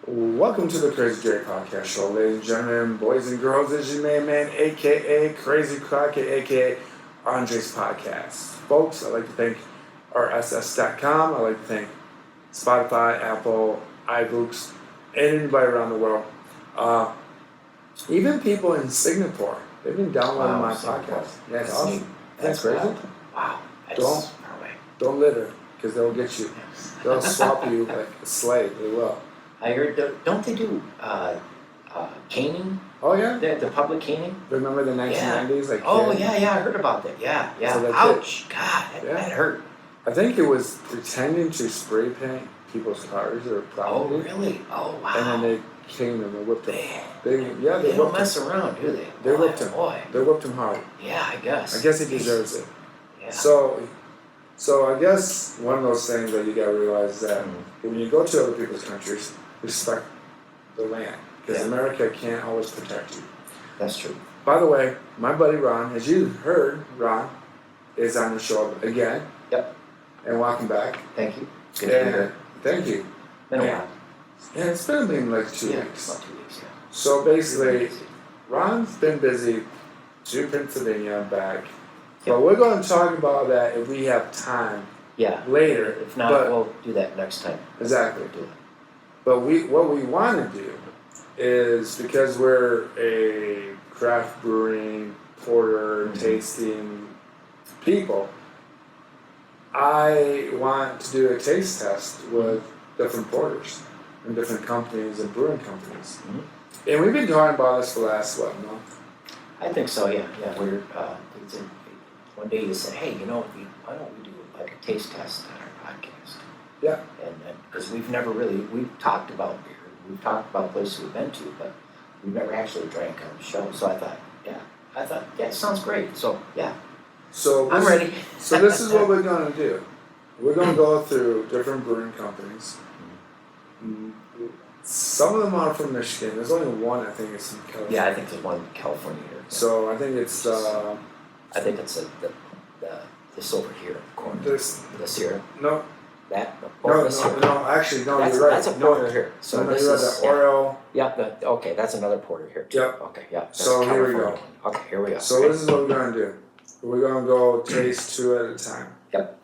Welcome to the Crazy Jerry Podcast Show, ladies and gentlemen, boys and girls. This is your main man, aka Crazy Crockett, aka Andre's Podcast. Folks, I'd like to thank RSS.com. I'd like to thank Spotify, Apple, iBooks, and anybody around the world. Even people in Singapore, they've been downloading my podcast. Yeah, it's awesome. That's crazy. Wow. Don't litter, because they'll get you. They'll swap you like a slave. They will. I heard, don't they do caning? Oh, yeah? The public caning? Remember the 1990s? Like, oh, yeah, I heard about that. Yeah. So ouch. God, that hurt. I think it was pretending to spray paint people's cars or property. Oh, really? Oh, wow. And then they caned them and whipped them. They don't mess around, do they? They whipped him. Boy. They whipped him hard. Yeah, I guess. I guess he deserves it. Yeah. So I guess one of those things that you gotta realize is that when you go to other people's countries, respect the land. Because America can't always protect you. That's true. By the way, my buddy Ron, as you heard, Ron is on the show again. Yep. And welcome back. Thank you. Good to be here. Thank you. Been a while. Yeah, it's been like 2 weeks. About 2 weeks, yeah. So basically, Ron's been busy to Pennsylvania and back. But we're going to talk about that if we have time later. If not, we'll do that next time. Exactly. We'll do it. But what we want to do is, because we're a craft brewing, porter, tasting people, I want to do a taste test with different porters and different companies and brewing companies. Mm-hmm. And we've been talking about this for the last, month? I think so, yeah. We're, one day you said, hey, why don't we do like a taste test on our podcast? Yeah. And because we've talked about beer, we've talked about places we've been to, but we've never actually drank on the show. So I thought, it sounds great. So, yeah. So I'm ready. So this is what we're going to do. We're going to go through different brewing companies. Some of them are from Michigan. There's only one, I think, is from California. Yeah, I think there's one in California here. So I think it's... I think it's this over here in the corner. This here? No. That? Actually, you're right. That's a porter here. So this is the Oreo. Yeah, okay, that's another porter here too. Yep. Okay, yeah. So here we go. Okay, here we go. So this is what we're going to do. We're going to go taste two at a time. Yep.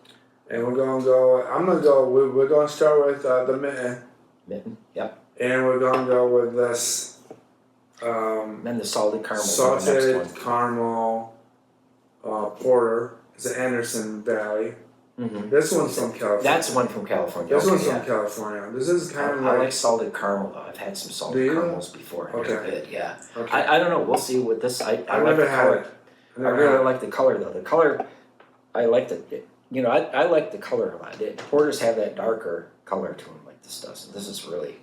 And we're going to go, we're going to start with the Mitten. Mitten, yep. And we're going to go with this. Then the salted caramel. Salted caramel porter. It's an Anderson Valley. Mm-hmm. This one's from California. That's one from California. This one's from California. This is kind of I like salted caramel though. I've had some salted caramels before. Okay. Yeah. Okay. I don't know. We'll see what this. I I've like never the had color. it. I really like the color though. The color, I like I like the color a lot. Porters have that darker color to them, like this does. And this is really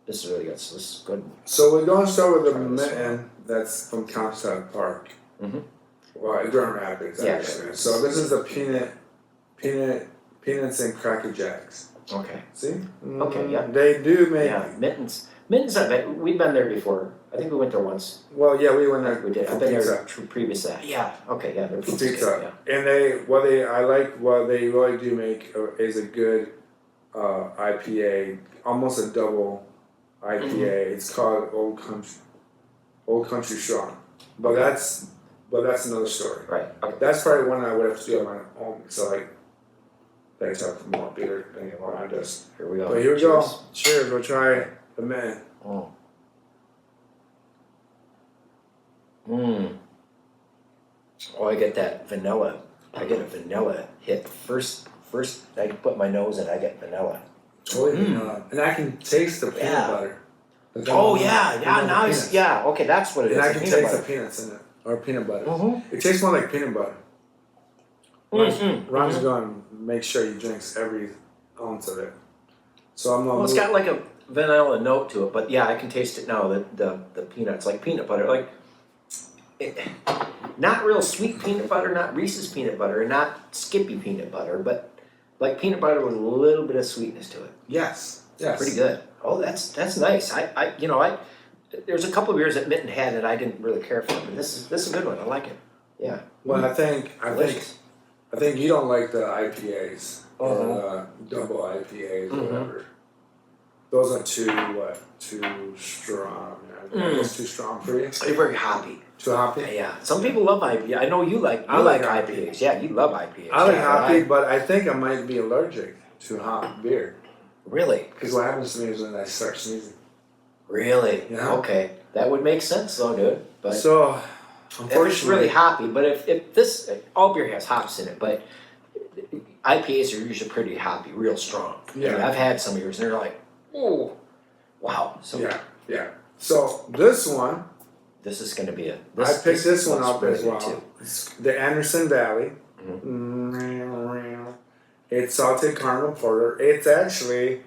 good. So this is good. So we're going to start with the Mitten. That's from Comstock Park. Mm-hmm. Well, Grand Rapids, actually. Yeah, so this is the peanuts and Cracker Jacks. Okay. See? Okay, yeah. They do make... Yeah, Mittens, we've been there before. I think we went there once. Well, yeah, we went there. We did. I've been there previously. Yeah, okay, yeah. For pizza. Yeah. And what they really do make is a good IPA, almost a double IPA. Mm-hmm. It's called Old Country Strong. But that's another story. Right. Okay. That's probably one I would have to do on my own. So they talk more beer than around us. Here we go. But here we go. Cheers. We'll try the Mitten. Oh, I get that vanilla. I get a vanilla hit. First I put my nose in, I get vanilla. Totally vanilla. And I can taste the peanut butter. Oh, yeah. Okay, that's what it is. And I can taste the peanuts in it. Or peanut butter. Mm-hmm. It tastes more like peanut butter. Ron's going to make sure he drinks every ounce of it. So it's got like a vanilla note to it, but yeah, I can taste it now. The peanuts, like peanut butter, not real sweet peanut butter, not Reese's peanut butter, and not Skippy peanut butter, but like peanut butter with a little bit of sweetness to it. Yes. Pretty good. Oh, that's nice. There's a couple of beers that Mitten had that I didn't really care for, but this is a good one. I like it. Yeah. Well, I think you don't like the IPAs or double IPAs or whatever. Those are too strong. Those too strong for you. They're very hoppy. Too hoppy. Yeah, some people love IPA. I know you like IPAs. Yeah, you love IPAs. I like hoppy, but I think I might be allergic to hop beer. Really? Because what happens to me is when I start sneezing. Really? Yeah. Okay, that would make sense though, dude. But so, if unfortunately, it's really hoppy, but if this all beer has hops in it, but IPAs are usually pretty hoppy, real strong. Yeah. I mean, I've had some of yours, and they're like, oh, wow. So yeah. So this one, this is going to be I picked this one looks up really as good, well. too. It's the Anderson Valley. It's salted caramel porter. It's actually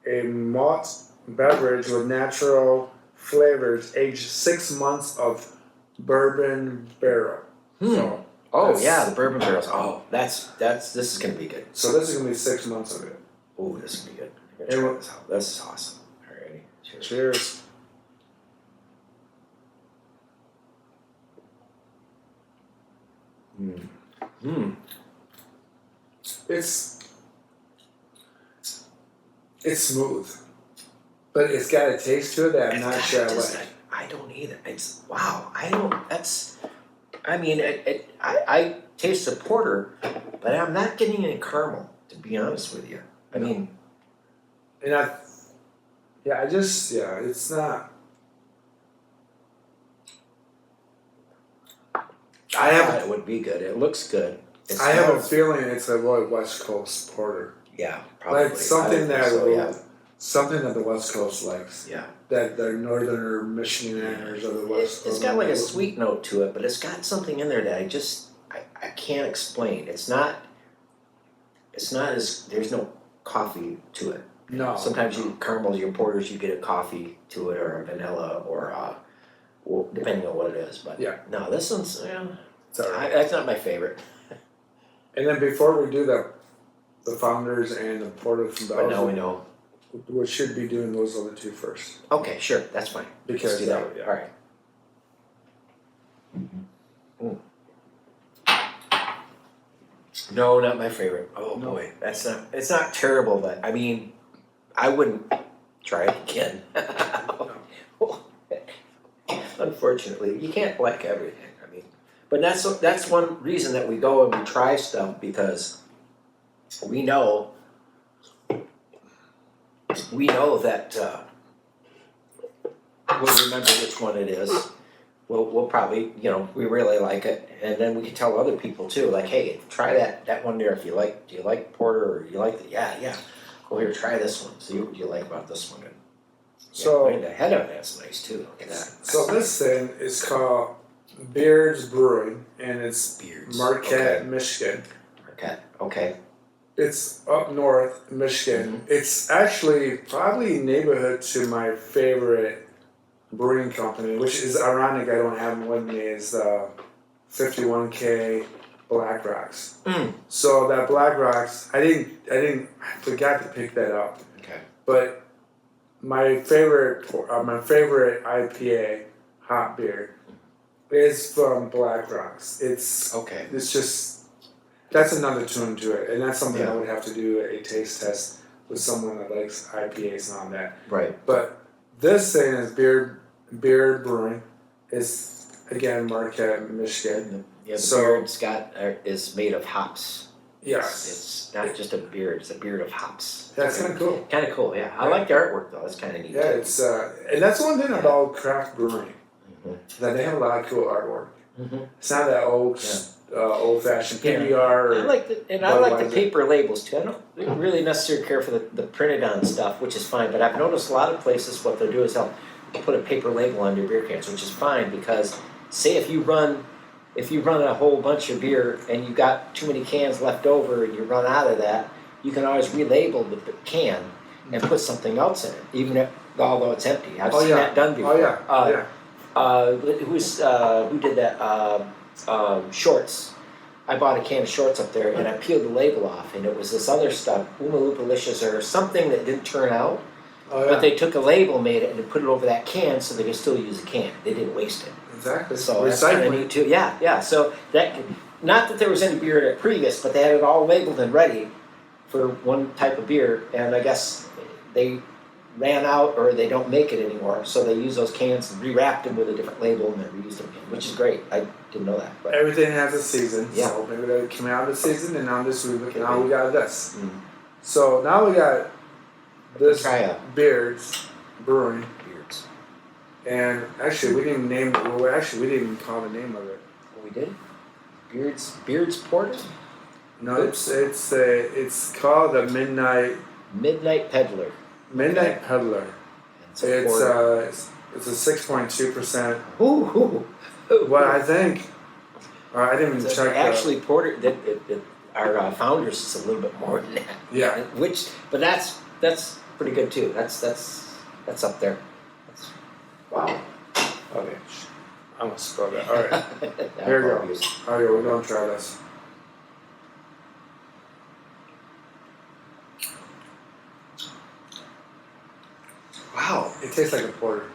a malt beverage with natural flavors, aged 6 months of bourbon barrel. So Oh yeah, the bourbon barrels. Oh, this is gonna be good. So this is gonna be 6 months of it. Oh, this is gonna be good. I'm gonna try this out. This is awesome. Alrighty. Cheers. Cheers. It's smooth, but it's got a taste to it that I'm not sure I like. I don't either. It's wow. I don't. That's. I mean, I taste the porter, but I'm not getting any caramel. To be honest with you, I mean, and it's not. I thought it would be good. It looks good. I have a feeling it's a Roy West Coast porter. Yeah, probably. Like something that something that the West Coast likes. Yeah. That the Northerner Michiganers of the West Coast. It's got like a sweet note to it, but it's got something in there that I can't explain. It's not as there's no coffee to it. No. Sometimes you caramel your porters, you get a coffee to it or a vanilla or well, depending on what it is. But yeah. No, this one's It's all right. that's not my favorite. And then before we do the founders and the porter from But now Belgium, we know. we should be doing those other two first. Okay, sure, that's fine. Because Let's do that. yeah. All right. No, not my favorite. Oh No. boy, it's not terrible, but I mean, I wouldn't try it again. Unfortunately, you can't like everything. I mean, but that's one reason that we go and we try stuff because we know that we'll remember which one it is. We'll probably, we really like it, and then we can tell other people too, like, hey, try that one there if you like. Do you like porter or you like it? Yeah. Well, here, try this one. See what you like about this one. And, So the head on that's nice too. Look at that. So this thing is called Beards Brewing, and it's Beards. Marquette, Okay. Michigan. Marquette. Okay. It's up north, Michigan. It's actually probably neighborhood to my favorite brewing company, which is ironic. I don't have them with me. Is 51K Black Rocks. So that Black Rocks, I forgot to pick that up. Okay. But my favorite IPA hot beer is from Black Rocks. It's just. That's another tune to it, and that's something I would have to do a taste test with someone that likes IPAs and all that. Right. But this thing is Beard Brewing. It's again Marquette, Michigan. Yeah, the So- beard's is made of hops. Yes, It's not just a beard; it's a beard of hops. that's kind of cool. Kind of cool, yeah. I like the artwork though; it's kind of neat. Yeah, too. it's and that's one thing about craft brewing that they have a lot of cool artwork. It's not that old fashioned PBR. I like the paper labels too. I don't really necessarily care for the printed on stuff, which is fine. But I've noticed a lot of places what they'll do is they'll put a paper label on their beer cans, which is fine because say if you run a whole bunch of beer and you got too many cans left over and you run out of that, you can always relabel the can and put something else in it, even although it's empty. I've seen that done before. Who did that? Shorts. I bought a can of shorts up there and I peeled the label off and it was this other stuff, Oomaloopalicious or something that didn't turn out. But they took a label, made it, and put it over that can so they could still use the can. They didn't waste it. Exactly. So that's kind of neat too. Yeah. So not that there was any beer at previous, but they had it all labeled and ready for one type of beer, and I guess they ran out or they don't make it anymore. So they use those cans and rewrapped them with a different label and then reused them again, which is great. I didn't know that. But Everything has a season. Yeah. So maybe they came out of the season and now this week, Okay. now we got this. Mm. So now we got this Try a Beards Brewing. Beards. And actually, we didn't name. Well, actually, we didn't even call the name of it. What we did? Beards Porter? No, it's called the Midnight Peddler. Midnight Peddler. It's a porter. It's a 6.2%. Ooh. What I think, I didn't even check. Actually, porter. Our founders is a little bit more than that. Yeah. But that's pretty good too. That's up there. Wow. Okay. I'm gonna spell that. All right. Here we go. Obvious. All right, we're gonna try this. Wow. It tastes like a porter.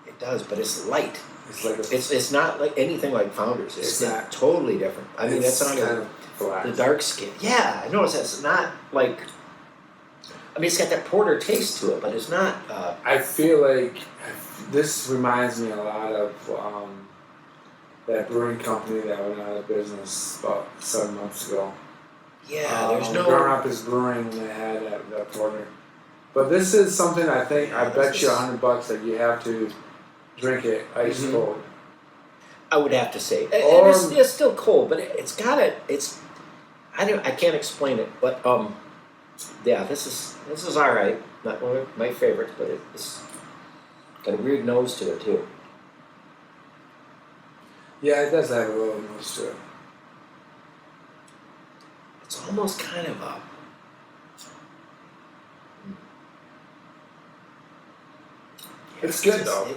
It does, but it's light. It's like a. It's not like anything like Founders. It's not. totally different. I mean, it's that's not kind of flat. the dark skin. Yeah, I noticed that. It's not like. I mean, it's got that porter taste to it, but it's not. I feel like this reminds me a lot of that brewing company that went out of business about 7 months ago. Yeah, there's no. Grown Up is Brewing and they had that porter. But this is something I think, I bet you $100 that you have to drink it ice Mhm. cold. I would have to say, Or- it's still cold, but it's got a. It's. I can't explain it, but yeah, this is all right. Not one of my favorites, but it's got a weird nose to it too. Yeah, it does have a little nose to it. It's almost kind of a. It's good though.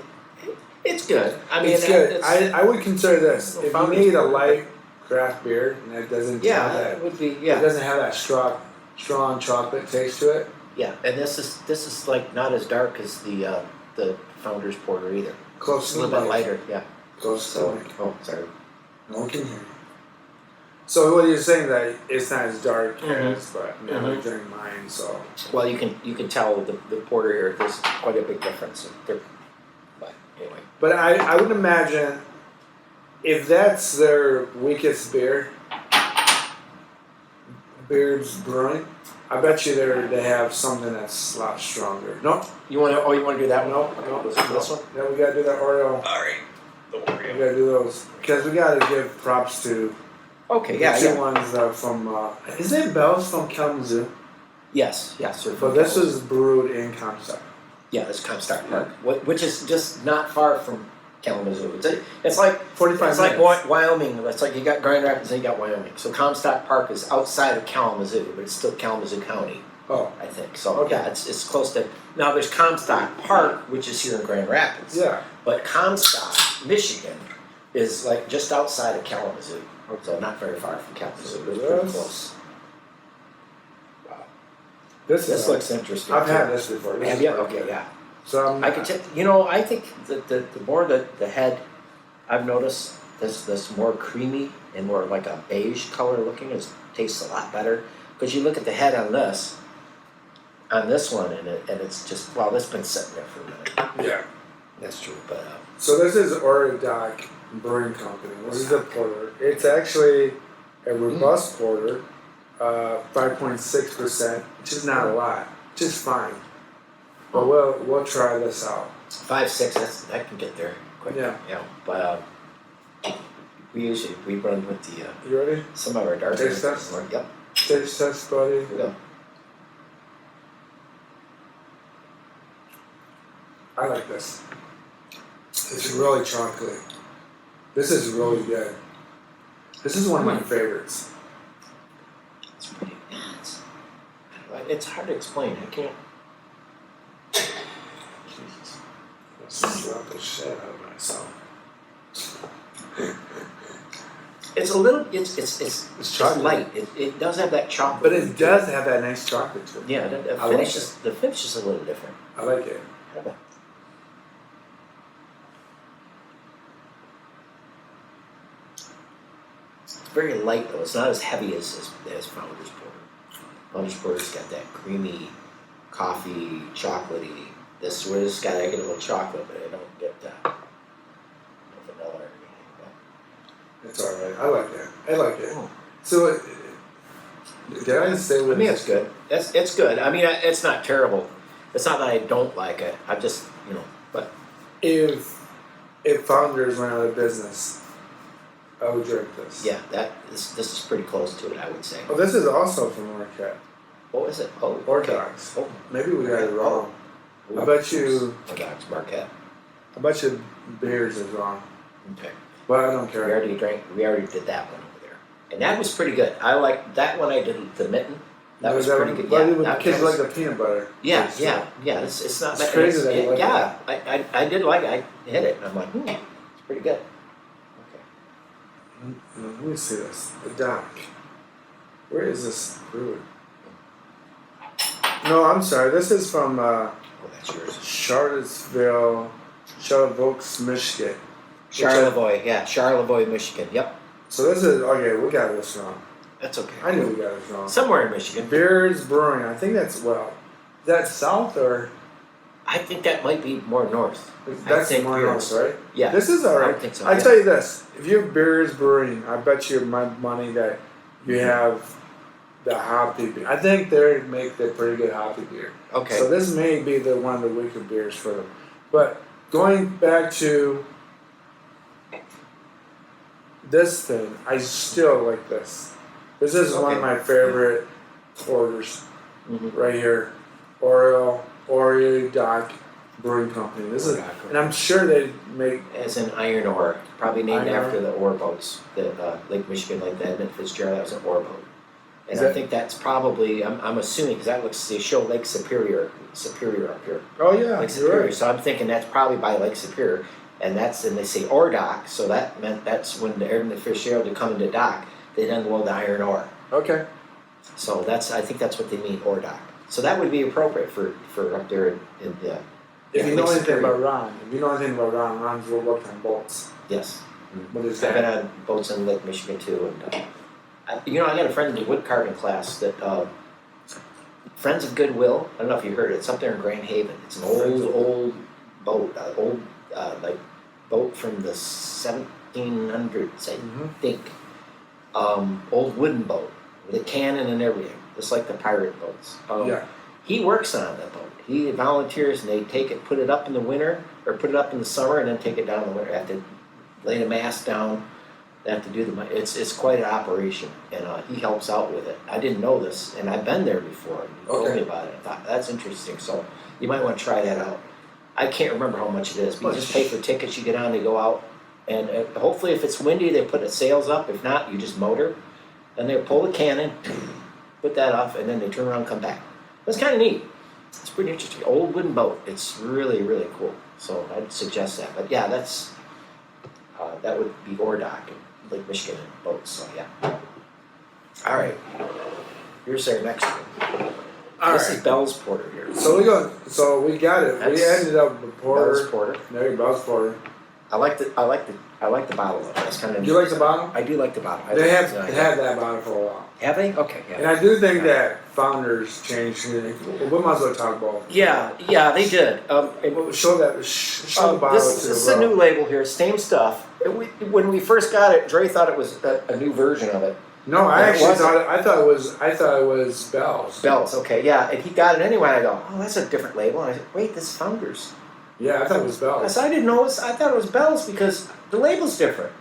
It's good. I mean, It's good. It's, I would consider this, Well, if you Founders need a Beer. light craft beer and it doesn't yeah, have that, it would be. it Yeah, doesn't have that strong chocolate taste to it. yeah, and this is like not as dark as the Founders Porter either. Close It's to a little bit light. lighter. Yeah. Close to So, light. oh, sorry. No one can hear you. So what you're saying that it's not as dark Mhm. as, but I Mhm. drink mine, so. Well, you can tell the porter here. There's quite a big difference. But anyway. But I would imagine if that's their weakest beer, Beards Brewing, I bet you they have something that's a lot stronger. No, You want to do that one? no, This one? Yeah, we gotta do that Oreo. All right. The We Oreo. gotta do those because we gotta give props to Okay. the Yeah. two Yeah. ones from. Is it Bells from Kalamazoo? Yes. Yes. Sir. But this was brewed in Comstock. Yeah, it's Comstock Park, which is just not far from Kalamazoo. It's like 45 it's like minutes. Wyoming. It's like you got Grand Rapids and you got Wyoming. So Comstock Park is outside of Kalamazoo, but it's still Kalamazoo County, Oh, I think. So Okay. yeah, it's close to. Now there's Comstock Park, which is here in Grand Rapids. yeah. But Comstock, Michigan, is like just outside of Kalamazoo, so not very far from Kalamazoo. But it's pretty Yes. close. This This looks interesting. I've too. had this before. This Have is you? pretty Okay, good. yeah. So I can tell. You know, I think that the more the head, I've noticed this more creamy and more like a beige color looking tastes a lot better. Because you look at the head on this one, and it's just this been sitting there for a minute. Yeah. That's true, but So this is Dock Brewing Company. This is a porter. It's actually a robust porter, 5.6%, which is not a lot, just fine. But we'll try this out. 5.6. That can get there quick. Yeah. Yeah, but we run with the You ready? some of our dark Taste beers. test? Yep. Taste test, buddy. Here we go. I like this. It's really chocolatey. This is really good. This is one of my favorites. It's pretty nuts. It's hard to explain. I can't. Jesus. Slap the shit out of myself. It's a little. It's chocolate. light. It does have that chocolate. But it does have that nice chocolate to it. Yeah, the I finish like is the finish is a little different. I like it. It's very light though. It's not as heavy as Founders Porter. Founders Porter's got that creamy, coffee, chocolatey This was got I get a little chocolate, but I don't get no vanilla or anything. It's all right. I like that. I like it. Oh. So, did I say? I mean, it's good. It's good. I mean, it's not terrible. It's not that I don't like it. I just but if Founders went out of business, I would drink this. yeah, this is pretty close to it, I would say. Oh, this is also from Marquette. What was it? Oh, Or okay. Docks. Oh, Maybe we got it wrong. ooh, I bet you. Docks Marquette. I bet you Beers is wrong. Okay. But I don't care. We already did that one over there, and that was pretty good. I like that one. I did the Mitten. That was pretty good. Yeah, that kids was, like the peanut butter. Yeah. It's not. It's crazy that you like yeah, I did like it. I hit it, and I'm like, it's pretty good. Okay. Let me see this. The Dock. Where is this brewery? No, I'm sorry. This is from Oh, that's yours. Charlottesville, Michigan. Charlevoix, Michigan. Yep. So this is okay. We got this wrong. That's okay. I knew we got this wrong. Somewhere in Michigan. Beers Brewing. I think that's is that south or? I think that might be more north. That's more north, right? Yeah. This is alright. I think so. I tell you this: if you have Beers Brewing, I bet you my money that you have the hoppy beer. I think they make the pretty good hoppy beer. Okay. So this may be one of the weaker beers for them. But going back to this thing, I still like this. This is one of my favorite orders right here. Oreo Dock Brewing Company. This is, and I'm sure they make as an iron ore, probably named Iron after ore? the ore boats, the Lake Michigan, like the Edmund Fitzgerald. That was an ore boat, and Is I that- think that's probably. I'm assuming because that looks. They show Lake Superior up here. Oh yeah, Lake you're Superior. right. So I'm thinking that's probably by Lake Superior, and they say ore dock. So that meant that's when the Edmund Fitzgerald would come into dock. They then load the iron ore. Okay. So I think that's what they mean, ore dock. So that would be appropriate for up there in the. If you know Lake anything Superior. about Ron's worked on boats. Yes. What is I've been that? on boats in Lake Michigan too, and I got a friend in the wood carving class that Friends of Goodwill. I don't know if you heard it. It's up there in Grand Haven. It's an old boat, like boat from the 1700s, I think. Old wooden boat with a cannon and everything, just like the pirate boats. Yeah. He works on that boat. He volunteers, and they take it, put it up in the winter, or put it up in the summer, and then take it down in the winter. They have to lay the mast down. They have to do it's quite an operation, and he helps out with it. I didn't know this, and I've been there before. And he told me about it. I thought that's interesting. So you might want to try that out. I can't remember how much it is, but you just pay for tickets. You get on, they go out, and hopefully, if it's windy, they put the sails up. If not, you just motor, and they pull the cannon, put that off, and then they turn around and come back. That's kind of neat. It's pretty interesting. Old wooden boat. It's really, really cool. So I'd suggest that. But yeah, that would be ore dock in Lake Michigan and boats. So yeah. All right. Here's our next one. This is Bell's Porter here. So we got it. We ended up with Porter. Bell's Porter. There, Bell's Porter. I like the bottle of it. That's kind of. Do you like the bottle? I do like the bottle. They have that bottle for a while. Have they? Okay. Yeah. And I do think that Founders changed. We might as well talk about. Yeah, they did. Show the bottle This is a new label here, same stuff. When we first got it, Dre thought it was a new version of it. No, I thought it was Bell's. Bell's, okay, yeah, and he got it anyway. I go, oh, that's a different label. And I said, wait, this is Founders. Yeah, I thought it was Bell's. I said, I didn't know. I thought it was Bell's because the label's different.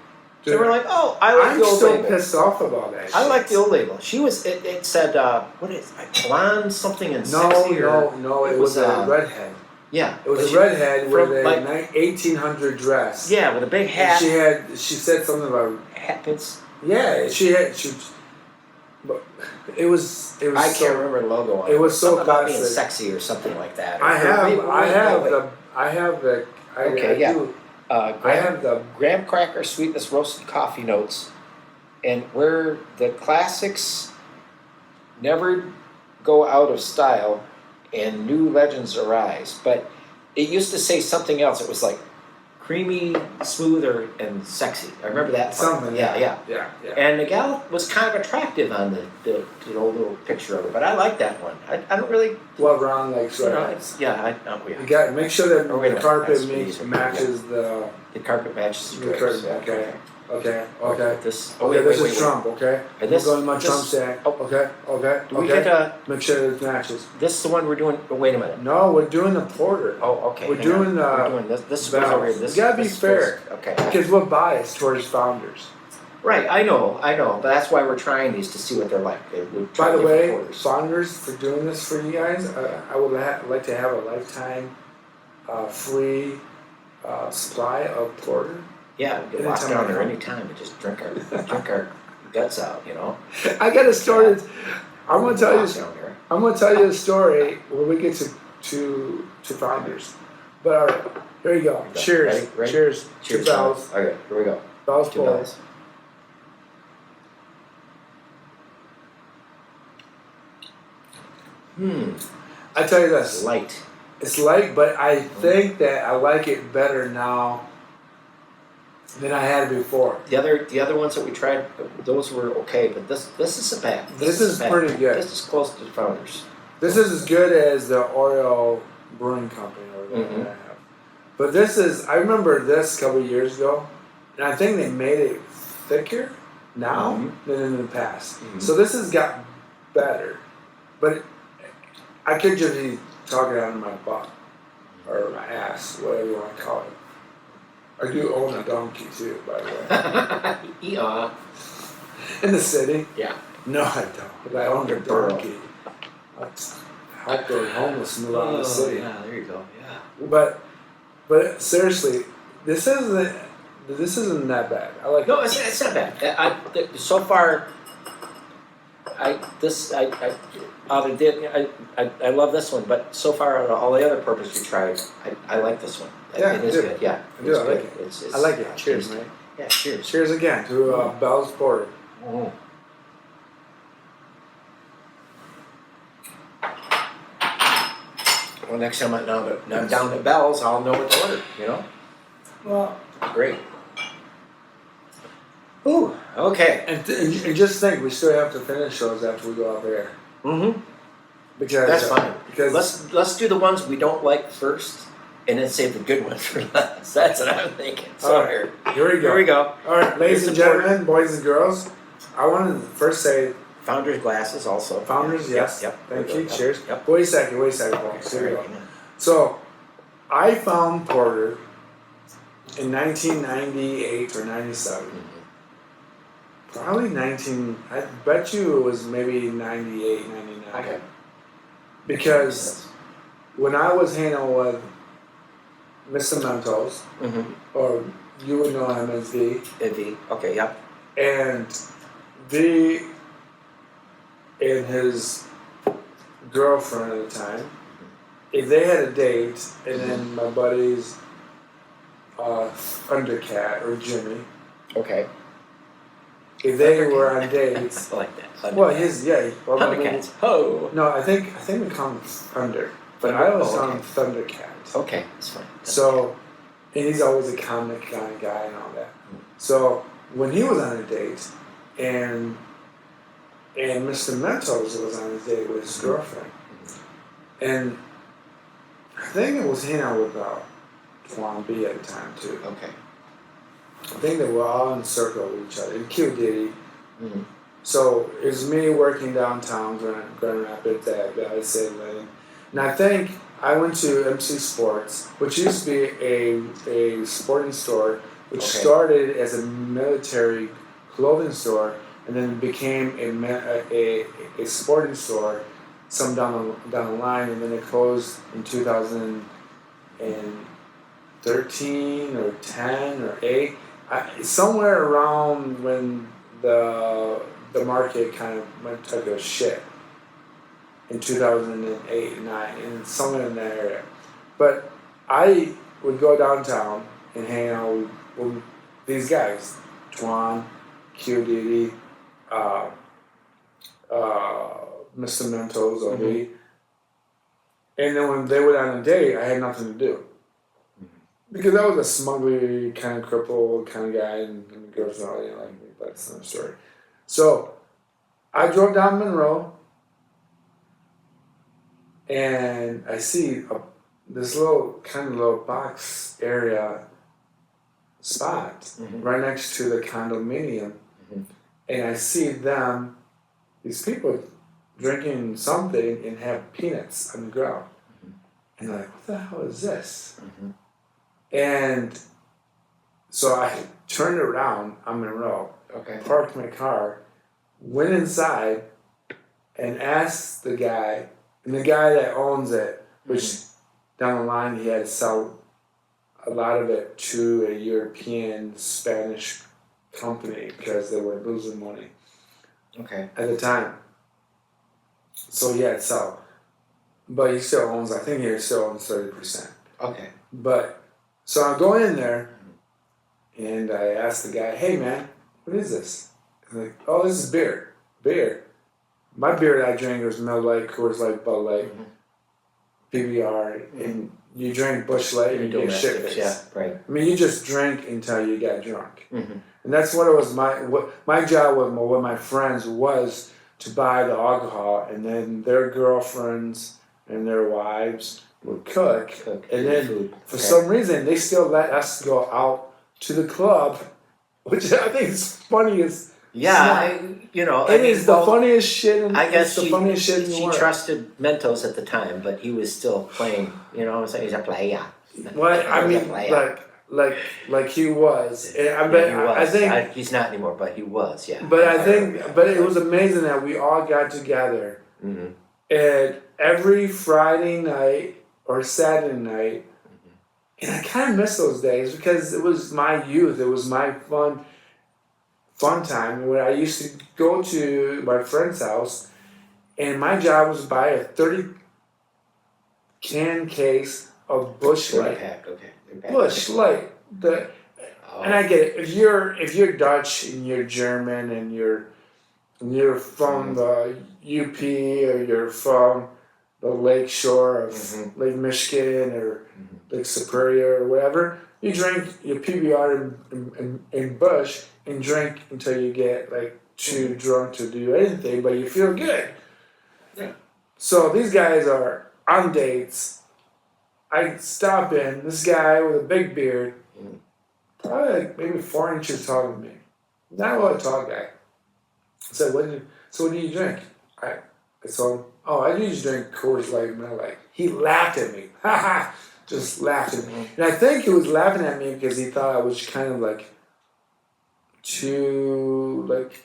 They were like, oh, I like the old label. I'm still pissed off about that. I like the old label. It said, what is it, blonde something and sexy? No, it was a redhead. Yeah. It was a redhead with a 1800 dress. Yeah, with a big hat. And she said something about hat pins. Yeah, but it was. I can't remember the logo on it. It was so about classic. being sexy or something like that. I have the graham cracker sweetness roasted coffee notes, and where the classics never go out of style and new legends arise. But it used to say something else. It was like creamy, smooth, and sexy. I remember that part. Something. Yeah. And the gal was kind of attractive on the old little picture of her, but I like that one. I don't really. Well, Ron likes You know, it's, yeah. You got to make sure that Oh, wait a the minute. carpet That's matches the. The carpet matches the The drapes. curtain, okay. This. This is Trump, okay? And We're this- going to my this- Trump stack. oh. Okay. Do we get Make sure it matches. this is the one we're doing? Oh, wait a minute. No, we're doing the porter. Oh, okay. We're hang on. doing, We're doing this. This goes Bells. over here. This. You gotta be this fair. goes- okay. Because we're biased towards founders. Right. I know. But that's why we're trying these to see what they're like. We're By trying the way, different orders. founders, for doing this for you guys, I would like to have a lifetime free supply of porter. Yeah, we can walk down there anytime and just drink our guts out. You know. I got a story. I'm gonna tell you. Walk down there. I'm gonna tell you a story when we get to founders. But all right, here you go. Cheers. Ready? Cheers. Cheers. To Bells. Okay, here we go. Bells Two Bowl. bells. I tell you this. Light. It's light, but I think that I like it better now than I had before. The other ones that we tried, those were okay, but this isn't bad. This is pretty good. This is close to the founders. This is as good as the Oreo Brewing Company or whatever Mhm. I have. But this is, I remember this a couple of years ago, and I think they made it thicker now than in the past. Mhm. So this has got better. But I could just be talking out of my butt or my ass, whatever you want to call it. I do own a donkey too, by the way. Yeah. In the city? Yeah. No, I don't. But I own a donkey. I help the homeless move out of the city. Yeah, there you go. Yeah. But seriously, this isn't that bad. I like No, it. it's not bad. So far, I love this one, but so far out of all the other purpose we tried, I like this one. Yeah, it is I do. good. Yeah, I do. it's I good. like it. It's I like it. Cheers, mate. Yeah, cheers. Cheers again to Bell's Porter. Mm. Well, next time I'm down to Bell's, I'll know what to order. You know. Well, Great. Ooh. Okay. and just think, we still have to finish those after we go out there. Mm-hmm. Because That's fine. Because Let's do the ones we don't like first, and then save the good ones for last. That's what I'm thinking. So All right. Here we go. Here we go. All right, ladies Here's and the porter. gentlemen, boys and girls, I wanted to first say Founders glasses also. founders, yes. Yep. Thank There you. we go. Cheers. Yep. Wait a second, folks. Here we go. Hang on. So, I found porter in 1998 or 97. Mhm. Probably 19, I bet you it was maybe 98, 99. Okay. Because when I was hanging out with Mr. Mentos, Mm-hmm. or you would know him as V, Okay. Yep. and V and his girlfriend at the time, if they had a date, and then my buddy's Thundercat or Jimmy, Okay. if they were on dates, I like that. well, well, I mean, Thundercats. Ho. no, I think we call him Thunder, but I always call him Thundercat. Okay, that's fine. So, and he's always a comic kind of guy and all that. So when he was on a date, and Mr. Mentos was on a date with his girlfriend, and I think it was hanging out with Twan B at the time too. Okay. I think they were all in a circle with each other. And Q Diddy. Mm-hmm. So it was me working downtown, Grand Rapids at Valley Brewing. And I think I went to MC Sports, which used to be a sporting store, which Okay. started as a military clothing store and then became a sporting store some down the line, and then it closed in 2013 or 10 or 8. Somewhere around when the market kind of took a shit in 2008 and 9, and somewhere in that area. But I would go downtown and hang out with these guys, Twan, Q Diddy, Mr. Mentos, OB. And then when they went on a date, I had nothing to do. because I was a smuggly kind of crippled kind of guy, and the girls don't really like me, but that's another story. So I drove down Monroe, and I see this little box area spot right next to the condominium, and I see these people drinking something and have peanuts on the ground, and I'm like, what the hell is this? And so I turned around on Monroe, parked my car, went inside, and asked the guy, and the guy that owns it, which down the line he had to sell a lot of it to a European Spanish company because they were losing money at the time. So he had to sell. But he still owns, I think he still owns 30%. But, so I go in there, and I ask the guy, hey man, what is this? He's like, oh, this is beer. Beer. My beer that I drank was Miller Lite, Coors Light, Bud Light, PBR, and you drink Busch Light and you get shit faced. Yeah, right. I mean, you just drank until you got drunk. And that's what it was. My job with my friends was to buy the alcohol, and then their girlfriends and their wives would cook and then food. For some reason they still let us go out to the club, which I think is funny as it is the funniest shit. I guess the funniest shit in the world. She trusted Mentos at the time, but he was still playing. You know what I'm saying? He's a player. Well, I mean, like he was. I think he's not anymore, but he was. Yeah. But it was amazing that we all got together, and every Friday night or Saturday night, and I kind of miss those days because it was my youth. It was my fun time where I used to go to my friend's house, and my job was to buy a 30-can case of Busch Light. Busch Light. And I get it. If you're Dutch and you're German and you're from the UP or you're from the lake shore of Lake Michigan or Lake Superior or whatever, you drink your PBR and Busch and drink until you get like too drunk to do anything, but you feel good. Yeah. So these guys are on dates. I stop in, this guy with a big beard, probably like maybe 4 inches taller than me. Not really a tall guy. I said, what do you drink? I told him, oh, I usually drink Coors Light, Miller Lite. He laughed at me. Ha ha! Just laughed at me. And I think he was laughing at me because he thought I was kind of like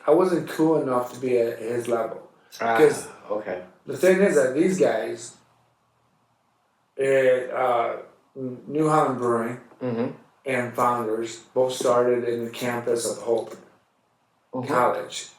I wasn't cool enough to be at his level. Because the thing is that these guys at New Holland Brewing and Founders both started in the campus of Hope College.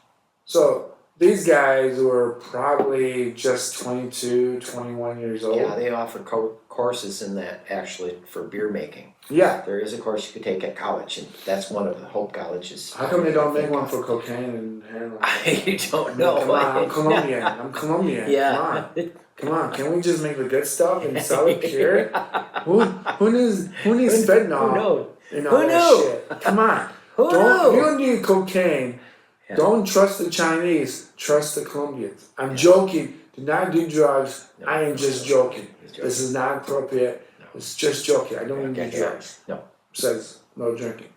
So these guys were probably just 22, 21 years old. Yeah, they offer courses in that actually for beer making. Yeah. There is a course you could take at college, and that's one of the Hope colleges. How come they don't make one for cocaine and heroin? I don't know. Come on, I'm Colombian. Yeah. Come on, can we just make the good stuff and sell it pure? Who needs fentanyl? Who That shit? Come on. Who knew? You don't need cocaine. Yeah. Don't trust the Chinese. Trust the Colombians. I'm joking. Do not do drugs. No, I am just joking. This is not appropriate. No. It's just joking. I don't even do drugs. No. It says no drinking.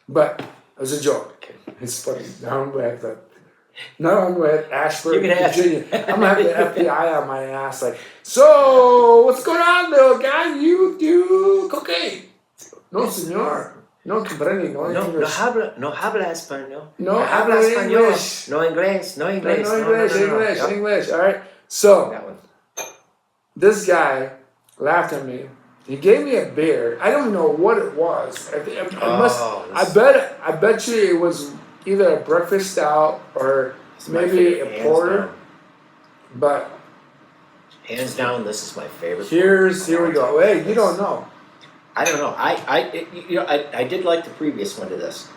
But it was a joke. Okay. It's funny. Now I'm going to have Ashford, Virginia. I'm going to have the FBI on my ass like, so what's going on little guy? You do cocaine. No, senor. No comprende, no English. No habla español. No habla español. No inglés. No English. All right. So, this guy laughed at me. He gave me a beer. I don't know what it was. I bet you it was either a breakfast stout or maybe a porter. But hands down, this is my favorite. Here we go. Hey, you don't know. I don't know. I did like the previous one to this,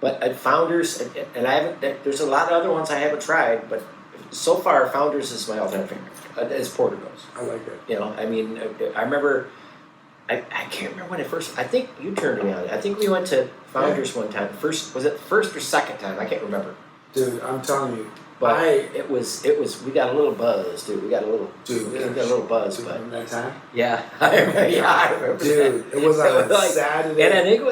but at Founders, and I haven't. There's a lot of other ones I haven't tried, but so far Founders is my all-time favorite as porter goes. I like it. I mean, I remember I can't remember when I think you turned me on it. I think we went to Founders one time. Was it first or second time? I can't remember. Dude, I'm telling you. But it was, we got a little buzz, dude. We got a little buzz, but. Remember that time? Yeah. I remember. Dude, it was on like, Saturday. And I think it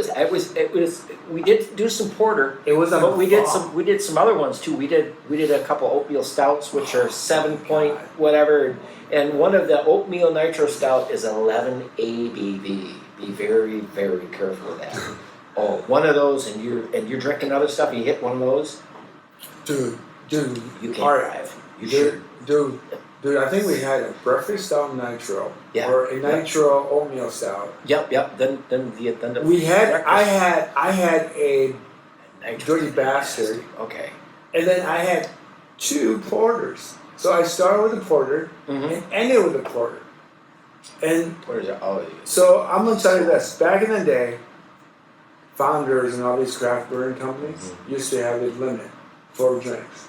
was, we did do some porter. It was on But we fall. did some other ones too. We did a couple oatmeal stouts, which are 7 point whatever. And one of the oatmeal nitro stout is 11 ABV. Be very, very careful with that. Oh, one of those, and you're drinking other stuff. You hit one of those, Dude, you can't alright. drive. You should. Dude, I think we had a breakfast stout nitro. Yeah. Or a nitro oatmeal stout. Yep. Then the We had, I had a nitro Dirty Bastard. Okay. And then I had 2 porters. So I started with a porter and ended with a porter. And Porters are always good. so I'm gonna tell you this: back in the day, Founders and all these craft brewing companies used to have a limit for drinks.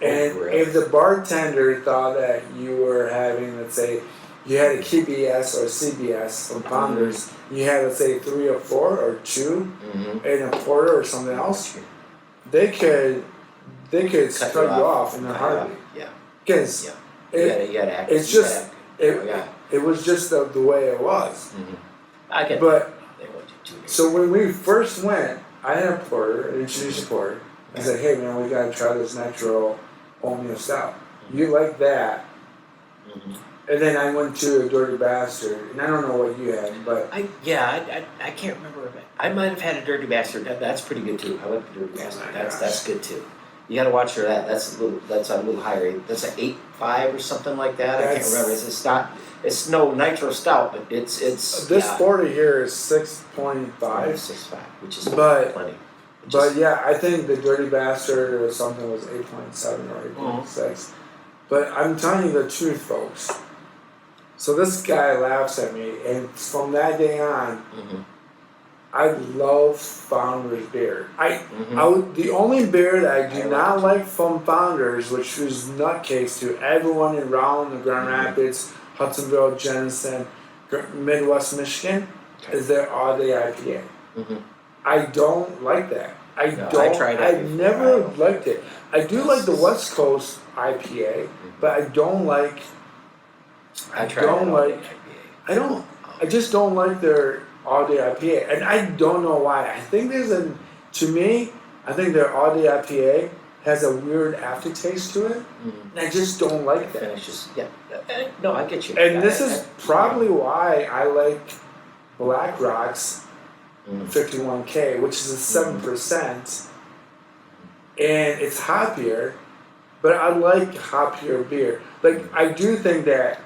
And really? if the bartender thought that you were having, let's say, you had a KBS or CBS from Founders, you had, let's say, 3 or 4 or 2 in a porter or something else, they could cut you off in a heartbeat. Yeah. Because it's just it was just the way it was. I get But they want you to. so when we first went, I had a porter, an introduced porter. I said, "Hey man, we gotta try this nitro oatmeal stout. You like that?" And then I went to a Dirty Bastard, and I don't know what you had, but I can't remember. I might have had a Dirty Bastard. That's pretty good too. I like the Dirty Bastard. That's good too. You got to watch for that. That's a little higher. That's an 8.5 or something like that. I can't remember. It's no nitro stout, but it's this porter here is 6.5. 6.5, which is plenty. But yeah, I think the Dirty Bastard or something was 8.7 or 8.6. But I'm telling you the truth, folks. So this guy laughs at me, and from that day on, I love Founders beer. The only beer that I do not like from Founders, which is nutcase to everyone around the Grand Rapids, Hudsonville, Jenison, Midwest Michigan, is their all day IPA. I don't like that. I've never liked it. I do like the West Coast IPA, but I don't like. I just don't like their all day IPA, and I don't know why. I think I think their all day IPA has a weird aftertaste to it, and I just don't like that. Finishes, yeah. No, I get you. And this is probably why I like Black Rock's 51K, which is a 7%, and it's hoppier, but I like hoppier beer. Like, I do think that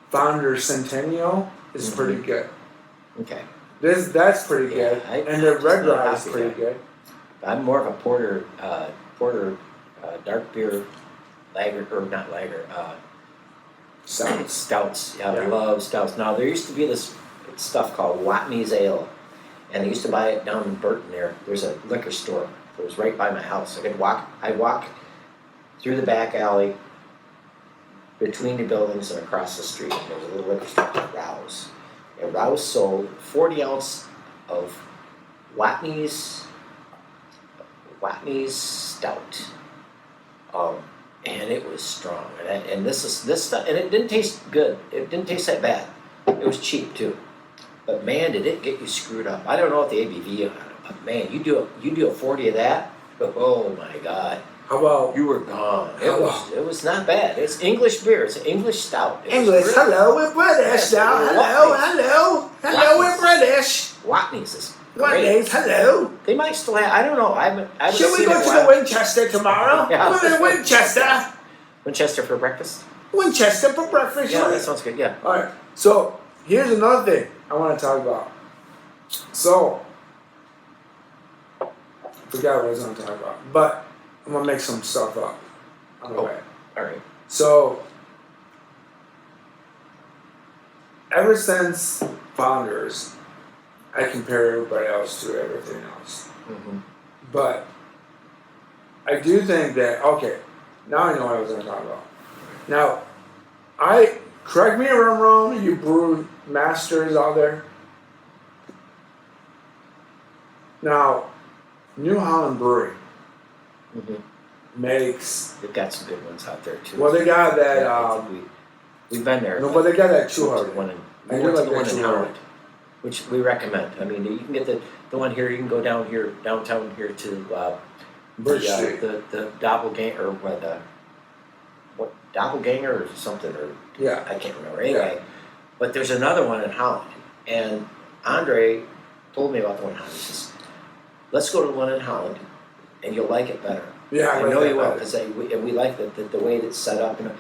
Founders Centennial is pretty good. Okay. That's pretty good, and the Red Rye is pretty good. I'm more of a porter, dark beer, lager, or not lager, stouts. Yeah, I love stouts. Now, there used to be this stuff called Watney's Ale, and I used to buy it down in Burton there. There's a liquor store. It was right by my house. I'd walk through the back alley, between the buildings and across the street. There was a little liquor store called Rouse. And Rouse sold 40 ounce of Watney's stout, and it was strong. And this stuff, and it didn't taste good. It didn't taste that bad. It was cheap too, but man, did it get you screwed up. I don't know what the ABV on it, but man, you do a 40 of that. Oh my God! How about you were gone? It was not bad. It's English beer. It's an English stout. Hello, we're British now. Hello, we're British. Watney's is Watney's, hello. They might still have. I don't know. I haven't Should we go to the Winchester tomorrow? Yeah. We're in Winchester. Winchester for breakfast. Winchester for breakfast. Yeah, that sounds good. Yeah. All right. So here's another thing I want to talk about. So I forgot what I was going to talk about, but I'm gonna make some stuff up on the way. All right. So ever since Founders, I compare everybody else to everything else. But I do think that now I know what I was going to talk about. Now, correct me if I'm wrong, you brew masters out there. Now, New Holland Brewing makes. They've got some good ones out there too. Well, they got that. I think we've been there. No, but they got that 200. We went to the one in Holland, which we recommend. I mean, you can get the one here. You can go down here, downtown here to Bridge Street. the doppelganger, or what doppelganger or something, or Yeah. I can't remember. Anyway, but there's another one in Holland, and Andre told me about the one in Holland. He says, "Let's go to the one in Holland, and you'll like it better." Yeah, I know you will, because we like the way it's set up. And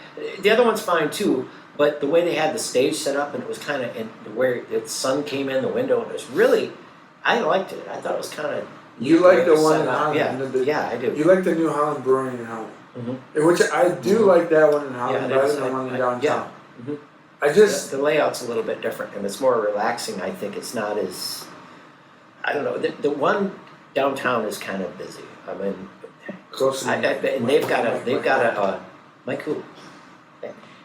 the other one's fine too, but the way they had the stage set up, and it was kind of where the sun came in the window, and it was really, I liked it. I thought it was kind of. You like the one in Holland? Yeah, I do. You like the New Holland Brewing in Holland, Mm-hmm. which I do like that one in Holland Yeah, better than the one in downtown. Yeah. Mm-hmm. I just the layout's a little bit different, and it's more relaxing. I think it's not as, I don't know. The one downtown is kind of busy. I mean. close to and they've got a Mike who?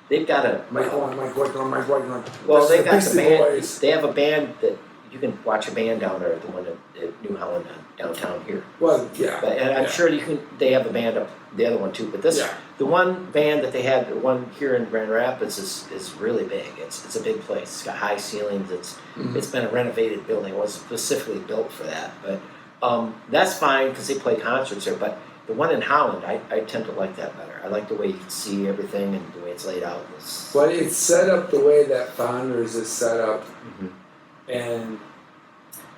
They've got a Mike White. well, they've got Beastie the band. Boys. They have a band that you can watch a band down there. The one at New Holland downtown here. Well, yeah. But, and I'm sure you can. They have a band up the other one too. But this, the one band that they had, the one here in Grand Rapids is really big. It's a big place. It's got high ceilings. It's been a renovated building. It wasn't specifically built for that. But that's fine because they play concerts there. But the one in Holland, I tend to like that better. I like the way you can see everything and the way it's laid out. But it's set up the way that Founders is set up, and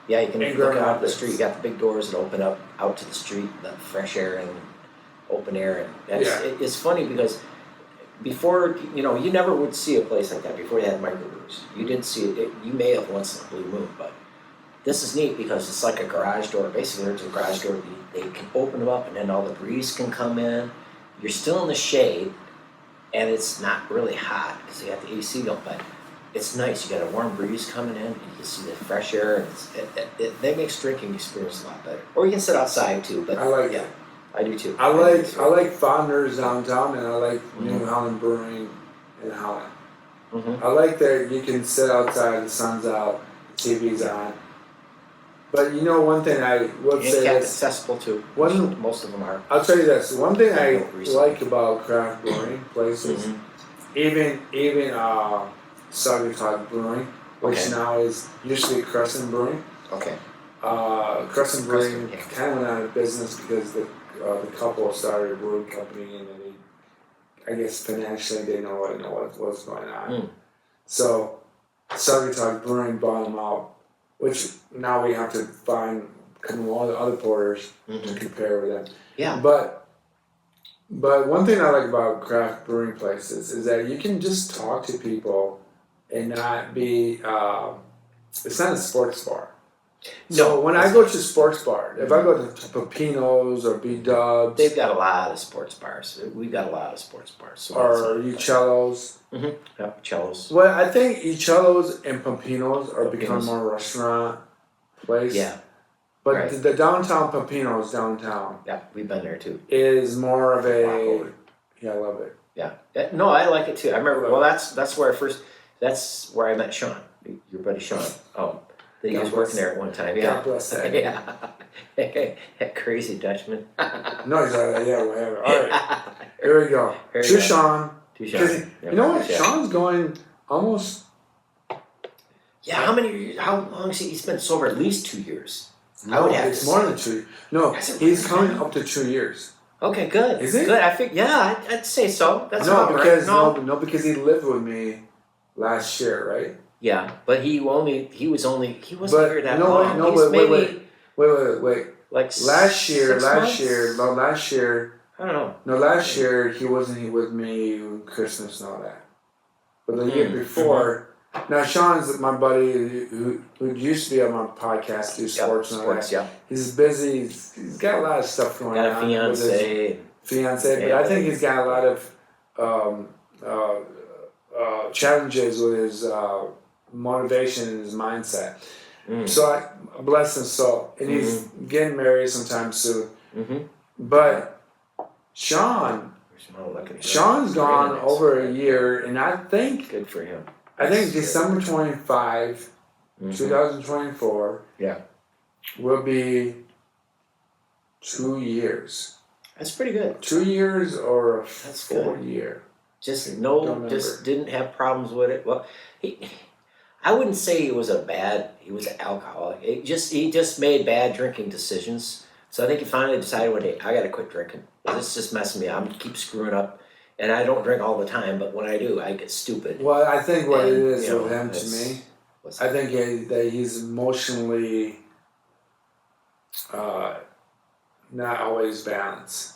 yeah, you can look out the street. You got the big doors that open up out to the street, the fresh air and open air, and it's funny because before, you never would see a place like that before they had microbrews. You didn't see it. You may have once in a blue moon, but this is neat because it's like a garage door. Basically, there's a garage door. They can open them up, and then all the breeze can come in. You're still in the shade, and it's not really hot because they got the AC going, but it's nice. You got a warm breeze coming in, and you can see the fresh air. And that makes drinking experience a lot better. Or you can sit outside too. But I like it. I do too. I like Founders downtown, and I like New Holland Brewing in Holland. I like that you can sit outside, the sun's out, the TV's on. But one thing I would say is accessible too. Most of them are. I'll tell you this. One thing I like about craft brewing places, even Dock Brewing, which now is usually Crescent Brewing. Okay. Crescent Brewing kind of went out of business because the couple started a brewing company, and then I guess financially they know what's going on. So Dock Brewing bought them out, which now we have to find all the other porters to compare with them. Yeah. But one thing I like about craft brewing places is that you can just talk to people and not be. It's not a sports bar. So when I go to a sports bar, if I go to Pepino's or B-Dubs, they've got a lot of sports bars. We've got a lot of sports bars. So or Uccello's. Yeah, Uccello's. Well, I think Uccello's and Pepino's are becoming more restaurant place. Yeah. But the downtown Pepino's downtown. Yeah, we've been there too. Is more of a. Yeah, I love it. Yeah. No, I like it too. I remember. Well, that's where that's where I met Sean, your buddy Sean. He was working there at one time. Yeah. God bless that. Yeah. That crazy Dutchman. No, he's like, yeah, whatever. All right. Here we go. To Sean. You know what? Sean's going almost. Yeah, how long has he's been sober? At least 2 years. No, I would have it's more than 2. No, he's coming up to 2 years. Okay, good. Is it? Good. I think. Yeah, I'd say so. That's because he lived with me last year, right? Yeah, but he wasn't here that long. Wait. Like last year. I don't know. No, last year he wasn't with me on Christmas and all that. But the year before, now Sean's my buddy who used to be on my podcast, do sports and all that. Yeah. He's busy. He's got a lot of stuff going on. Got a fiance, but I think he's got a lot of challenges with his motivation and his mindset. So I bless his soul, and he's getting married sometime soon. But Sean Sean's gone over a year, and I think good for him. I think December 25, 2024. Yeah. Will be 2 years. That's pretty good. 2 years or That's 4 good. year. Just didn't have problems with it. Well, I wouldn't say he was an alcoholic. He just made bad drinking decisions. So I think he finally decided one day, I gotta quit drinking. This is just messing me up. I'm keep screwing up. And I don't drink all the time, but when I do, I get stupid. Well, I think what it is with him to me, I think that he's emotionally not always balanced.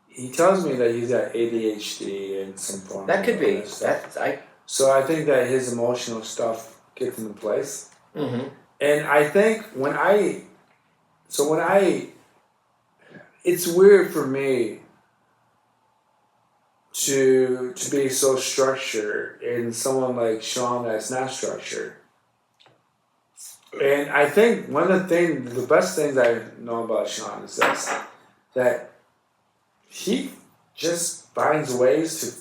He tells me that he's got ADHD and some form. That could be. So I think that his emotional stuff gets into place. Mm-hmm. And I think it's weird for me to be so structured in someone like Sean that's not structured. And I think the best things I know about Sean is this, that he just finds ways to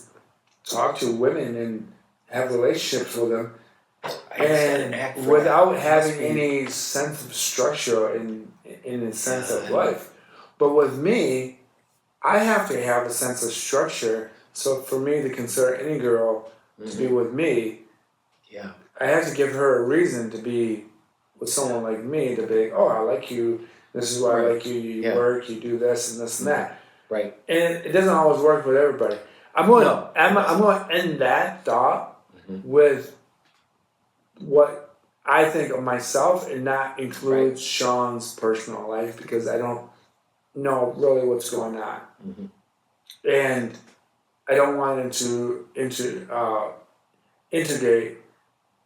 talk to women and have relationships with them, and without having any sense of structure in a sense of life. But with me, I have to have a sense of structure. So for me to consider any girl to be with me, I have to give her a reason to be with someone like me, to be, oh, I like you, this is why I like you, you work, you do this and this and that. Right. And it doesn't always work with everybody. I'm going to end that thought with what I think of myself and not include Sean's personal life, because I don't know really what's going on. Mm-hmm. And I don't want him to integrate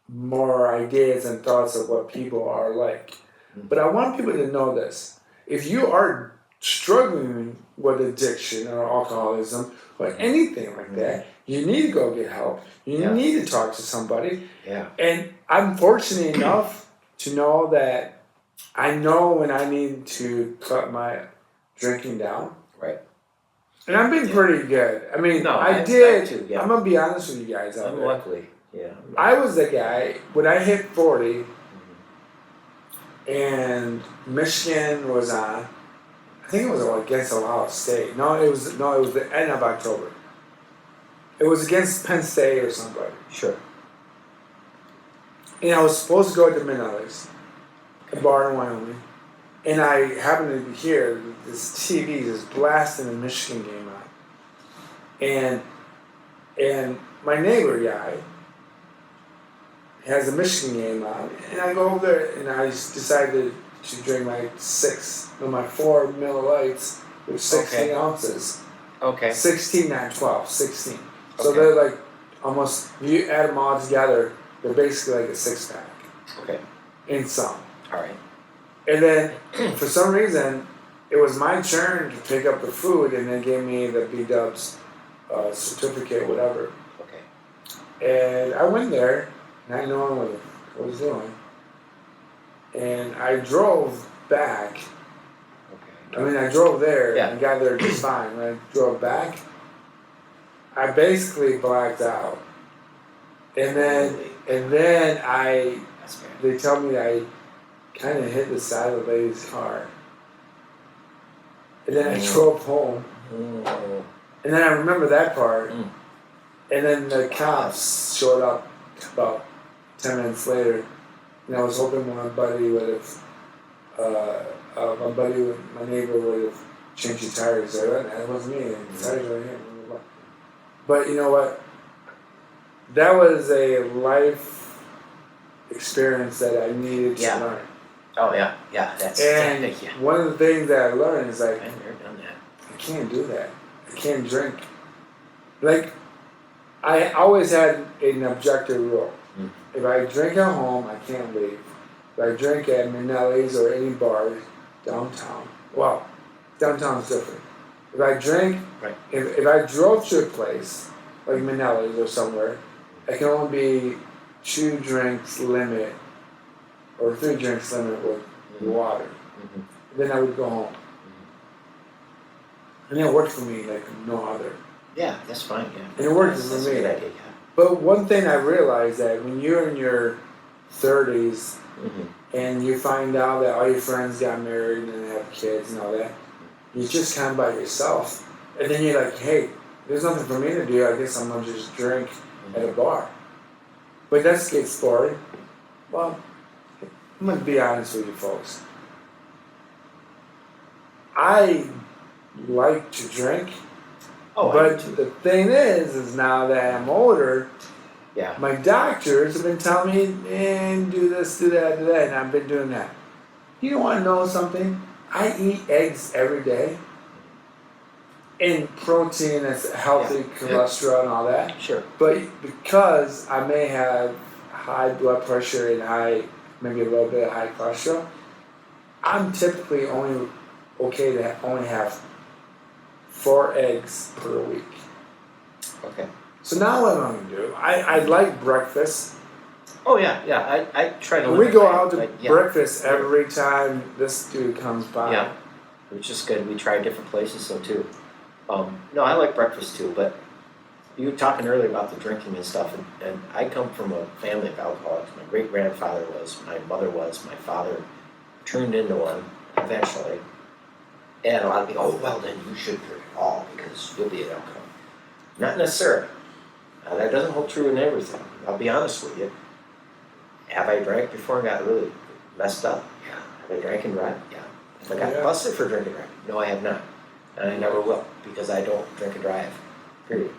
more ideas and thoughts of what people are like. Mm-hmm. But I want people to know this. If you are struggling with addiction or alcoholism or anything like that, you need to go get help. You need to talk to somebody. Yeah. And I'm fortunate enough to know that I know when I need to cut my drinking down. Right. And I've been pretty good. I mean, I did. Too, I'm going to be honest with you guys out there. Luckily, yeah. I was the guy, when I hit 40 and Michigan was on, I think it was against Ohio State. No, it was the end of October. It was against Penn State or somebody. Sure. And I was supposed to go to Minneapolis, a bar in Wyoming. And I happened to hear this TV just blasting the Michigan game on. And my neighbor guy has a Michigan game on. And I go over there and I decided to drink my 4 Miller Lights with 16 ounces. Okay. 16, not 12, 16. So they're like almost, you add them all together, they're basically like a 6-pack. Okay. In some. All right. And then, for some reason, it was my turn to pick up the food, and they gave me the B-Dubs certificate, whatever. Okay. And I went there, not knowing what I was doing. And I drove back. Okay. I mean, I drove there and got there just fine. When I drove back, I basically blacked out. And then they tell me I kind of hit the side of the lady's car. And then I drove home. And then I remember that part. And then the cops showed up about 10 minutes later. And I was hoping my neighbor would have changed the tires. That wasn't me. The tires were here. But you know what? That was a life experience that I needed to learn. Oh yeah, that's. And one of the things that I learned is like, I've never done that. I can't do that. I can't drink. Like, I always had an objective rule. If I drink at home, I can't leave. If I drink at Minelli's or any bar downtown, well, downtown's different. If I drink, if I drove to a place like Minelli's or somewhere, I can only be 2 drinks limit or 3 drinks limit with water. Then I would go home. And it worked for me like no other. Yeah, that's fine, yeah. And it worked for That's me. a good idea, yeah. But one thing I realized that when you're in your 30s Mm-hmm. and you find out that all your friends got married and have kids and all that, you're just kind of by yourself. And then you're like, hey, there's nothing for me to do. I guess I'm going to just drink at a bar. But that's gets boring. Well, I'm going to be honest with you folks. I like to drink. Oh, But the thing is now that I'm older, yeah. my doctors have been telling me, man, do this, do that, and I've been doing that. You don't want to know something? I eat eggs every day. And protein that's healthy, cholesterol and all that. Sure. But because I may have high blood pressure and maybe a little bit of high cholesterol, I'm typically only okay to only have 4 eggs per week. Okay. So now what I'm going to do, I like breakfast. Oh yeah. I try to. We go out to like, breakfast every time this dude comes by. Yeah, which is good. We try different places so too. No, I like breakfast too. But you were talking earlier about the drinking and stuff, and I come from a family of alcoholics. My great grandfather was, my mother was, my father turned into one eventually. And a lot of people, oh well, then you should drink it all because you'll be an alcoholic. Not necessarily. That doesn't hold true in everything. I'll be honest with you. Have I drank before and got really messed up? Yeah. Have I drank and drive? Yeah. Have I got busted for drinking and driving? No, I have not. And I never will because I don't drink and drive. Period.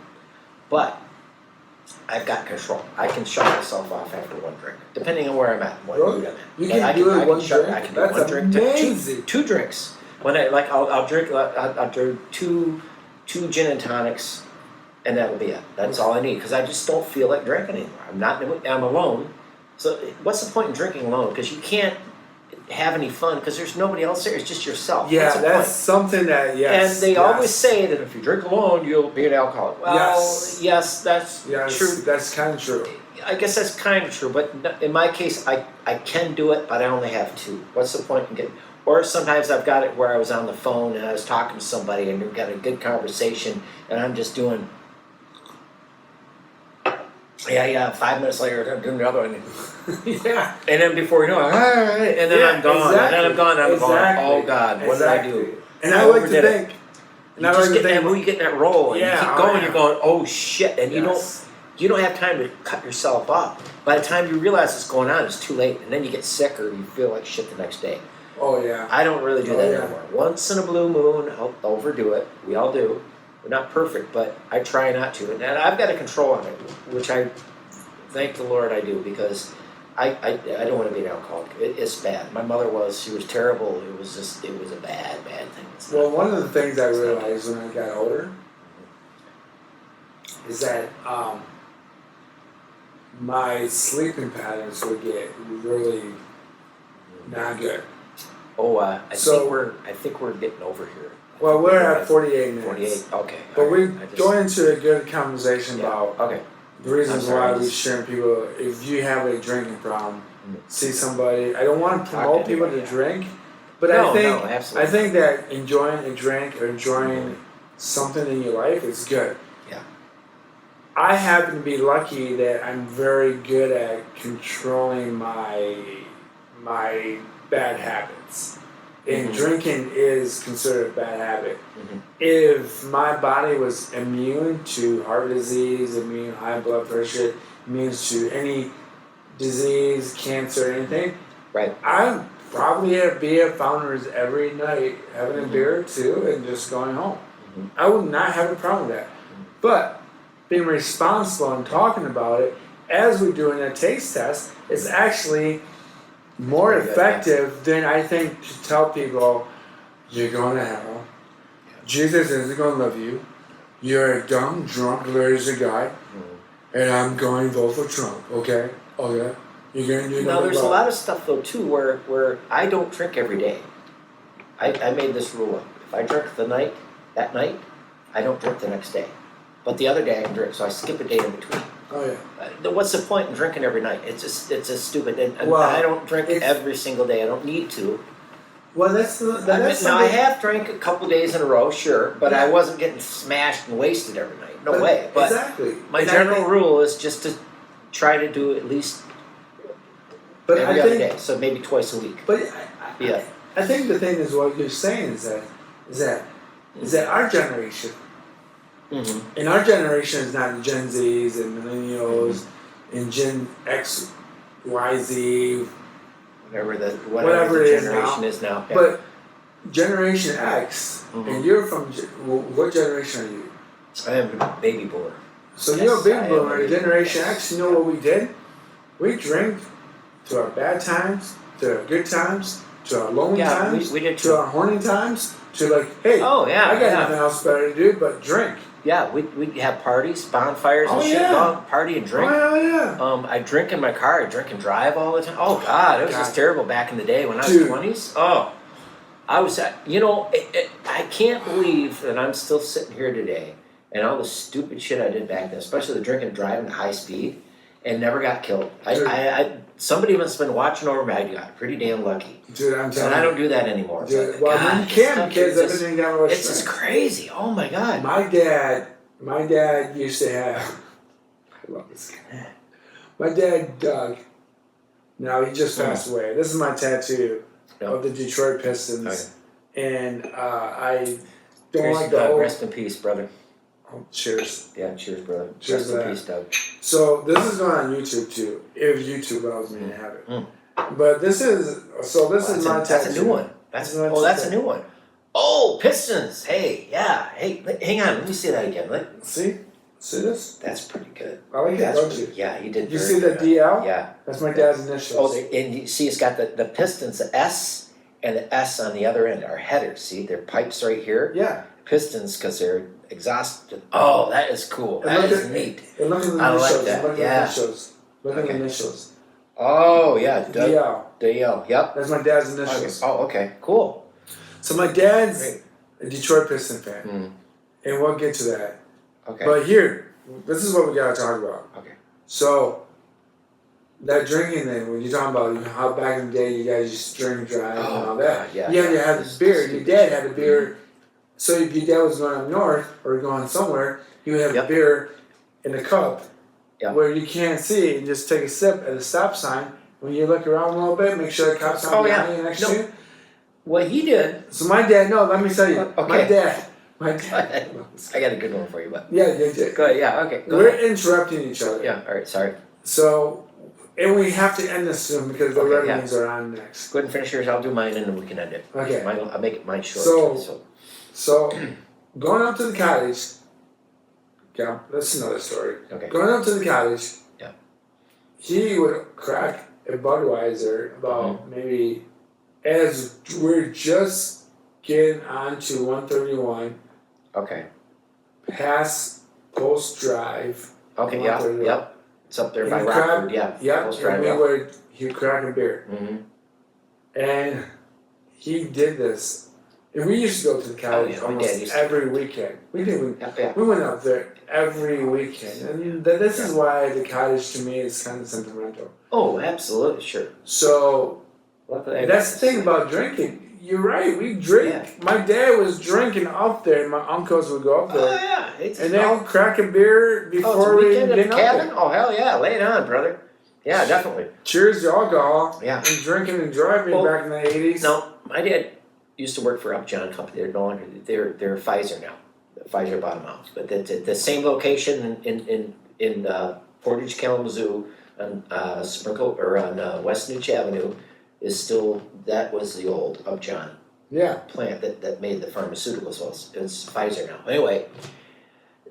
But I've got control. I can shut myself off after one drink, depending on where I'm at, what mood I'm in. You can do it one drink. I can do That's one drink amazing. to two drinks. When I'll drink. I'll drink two gin and tonics, and that'll be it. That's all I need because I just don't feel like drinking anymore. I'm alone. So what's the point in drinking alone? Because you can't have any fun because there's nobody else there. It's just yourself. Yeah, that's something that And they always say that if you drink alone, you'll be an alcoholic. Well, yes, that's true. That's kind of true. I guess that's kind of true, but in my case, I can do it, but I only have 2. What's the point in getting? Or sometimes I've got it where I was on the phone and I was talking to somebody and we've got a good conversation and I'm just doing, 5 minutes later I'm doing the other one. Yeah. And then before you know it, and then I'm gone, and then I'm gone, oh God, what did I do? And I like to think, you get in that roll and you keep going, you're going, oh shit, and you don't have time to cut yourself off. By the time you realize what's going on, it's too late, and then you get sick or you feel like shit the next day. Oh yeah. I don't really do that anymore. Once in a blue moon, I'll overdo it. We all do. We're not perfect, but I try not to. And I've got a control on it, which I thank the Lord I do because I don't want to be an alcoholic. It's bad. My mother she was terrible. It was a bad thing. Well, one of the things I realized when I got older is that my sleeping patterns would get really not good. Oh, I think we're getting over here. Well, we're at 48 minutes. 48, okay. But we're going into a good conversation about the reasons why we shouldn't people. If you have a drinking problem, see somebody. I don't want to promote people to drink, but I think that enjoying a drink or enjoying something in your life is good. Yeah. I happen to be lucky that I'm very good at controlling my bad habits. And drinking is considered a bad habit. If my body was immune to heart disease, immune to high blood pressure, immune to any disease, cancer, anything, I'd probably have beer founders every night, having a beer or two, and just going home. I would not have a problem with that. But being responsible and talking about it as we're doing a taste test is actually more effective than I think to tell people you're going to hell. Jesus isn't going to love you. You're a dumb, drunk, lazy guy, and I'm going to vote for Trump. Okay? Oh yeah. You're going to do. Now there's a lot of stuff though too where I don't drink every day. I made this rule up. If I drink that night, I don't drink the next day. But the other day I can drink, so I skip a day in between. Oh yeah. What's the point in drinking every night? It's just stupid. And I don't drink every single day. I don't need to. Well, that's Now I have drank a couple days in a row, sure, but I wasn't getting smashed and wasted every night. No way. But exactly. My general rule is just to try to do at least every other day, so maybe twice a week. But I think the thing is what you're saying is that our generation, and our generation is not the Gen Zs and Millennials and Gen X, Y, Z, whatever the generation is now. Yeah. But Generation X, and you're from what generation are you? I am a baby boomer. So you're a baby boomer. Generation X, you know what we did? We drank to our bad times, to our good times, to our lonely times, we did to our horny times, to like, hey, I got nothing else better to do but drink. Yeah, we'd have parties, bonfires and shit, party and drink. Oh, yeah. I drink in my car, I drink and drive all the time. Oh, God, it was just terrible back in the day when I was 20s. Oh, I was, I can't believe that I'm still sitting here today and all the stupid shit I did back then, especially the drinking and driving at high speed, and never got killed. Somebody must have been watching over me. I got pretty damn lucky. Dude, I'm telling you. And I don't do that anymore. Dude, well, you can because everything got much. It's just crazy. Oh my God. My dad used to have. I love this guy. My dad, Doug. Now he just passed away. This is my tattoo of the Detroit Pistons, and I don't like the old. Rest in peace, brother. Oh, cheers. Yeah, cheers, brother. Cheers, rest in peace, Doug. So this is going on YouTube too, if YouTube allows me to have it. But this is my tattoo. That's a new one. That's a new one. Oh, Pistons. Hey, yeah. Hey, hang on. Let me see that again. See this? That's pretty good. I like it, don't you? Yeah, you did. You see the DL? Yeah. That's my dad's initials. Oh, and you see, it's got the Pistons, the S, and the S on the other end are headers. See, they're pipes right here. Yeah. Pistons because they're exhaust. Oh, that is cool. That is neat. And look at the I initials. like that. Look at the initials. Look at the initials. Oh yeah, DL. DL. Yep. That's my dad's initials. Okay. Oh, okay. Cool. So my dad's a Detroit Piston fan, and we'll get to that. Okay. But here, this is what we gotta talk about. Okay. So that drinking thing, when you're talking about how back in the day you guys used to drink and drive and all that, you had to have this beer. Your dad had a beer. So if your dad was going up north or going somewhere, you would have a beer in a cup where you can't see it and just take a sip at a stop sign. When you look around a little bit, make sure the cop's not behind you next to you. What he did. So my dad, let me tell you. Okay. My dad. I got a good one for you, but. Yeah. Go ahead, yeah, okay. We're interrupting each other. Yeah, all right, sorry. So, and we have to end this soon because the red wings are on next. Go ahead and finish yours, I'll do mine and then we can end it. Okay. I'll make mine short. So, going up to the cottage, that's another story. Okay. Going up to the cottage, he would crack a Budweiser about maybe as we're just getting onto 131. Okay. Past Post Drive. Okay, yep. It's up there by Rockford, Post Drive, he would crack a beer. And he did this. And we used to go to the cottage almost every weekend. We went up there every weekend. And this is why the cottage to me is kind of sentimental. Oh, absolutely, sure. So, that's the thing about drinking. You're right, we drink. Yeah. My dad was drinking up there, and my uncles would go up there. Oh, yeah. And they would crack a beer before we get up there. Oh, hell yeah. Lay it on, brother. Yeah, definitely. Cheers to alcohol. Yeah. And drinking and driving back in the 80s. No, my dad used to work for Upjohn Company. They're no longer, they're Pfizer now. Pfizer bought them out. But the same location in Portage, Kalamazoo, on Sprinkle, or on West Newch Avenue, is still, that was the old Upjohn plant that made the pharmaceuticals. Well, it's Pfizer now. Anyway,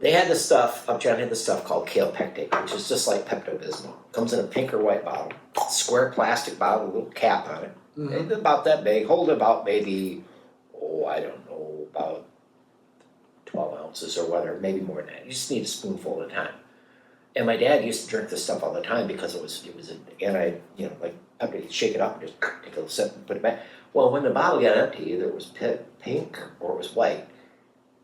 they had this stuff, Upjohn had this stuff called kale pectate, which is just like Pepto-Bismol. Comes in a pink or white bottle, square plastic bottle, with a little cap on it. It's about that big, hold about maybe, about 12 ounces or whatever, maybe more than that. You just need a spoonful at a time. And my dad used to drink this stuff all the time because it was like Pepto, he'd shake it up and just take a little sip and put it back. Well, when the bottle got empty, either it was pink or it was white,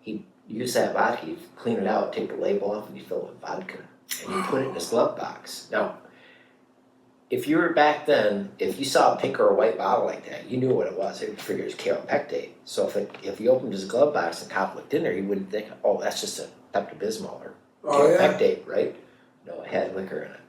he'd use that vodka, he'd clean it out, take the label off, and he'd fill it with vodka. And he'd put it in his glove box. Now, if you were back then, if you saw a pink or a white bottle like that, you knew what it was. You figured it was kaopectate. So if he opened his glove box and cop looked in there, he wouldn't think, oh, that's just a Pepto-Bismol or kaopectate, right? No, it had liquor in it.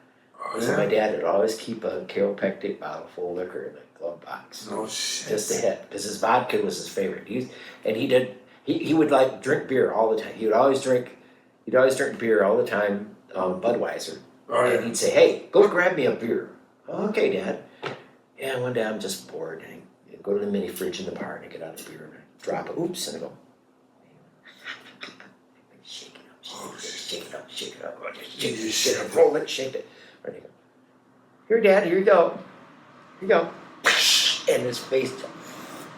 So my dad would always keep a kaopectate bottle full of liquor in the glove box. No shit. Just a hit, because his vodka was his favorite. He would like drink beer all the time. He'd always drink beer all the time, Budweiser. Oh, yeah. And he'd say, hey, go grab me a beer. Okay, Dad. And one day I'm just bored, and I'd go to the mini fridge in the bar, and I get out a beer, and I drop it, oops, and I go, shake it up, shake it up, shake it up, shake it up, roll it, shake it. Right, I go, here, Dad, here you go. Here you go. And his face,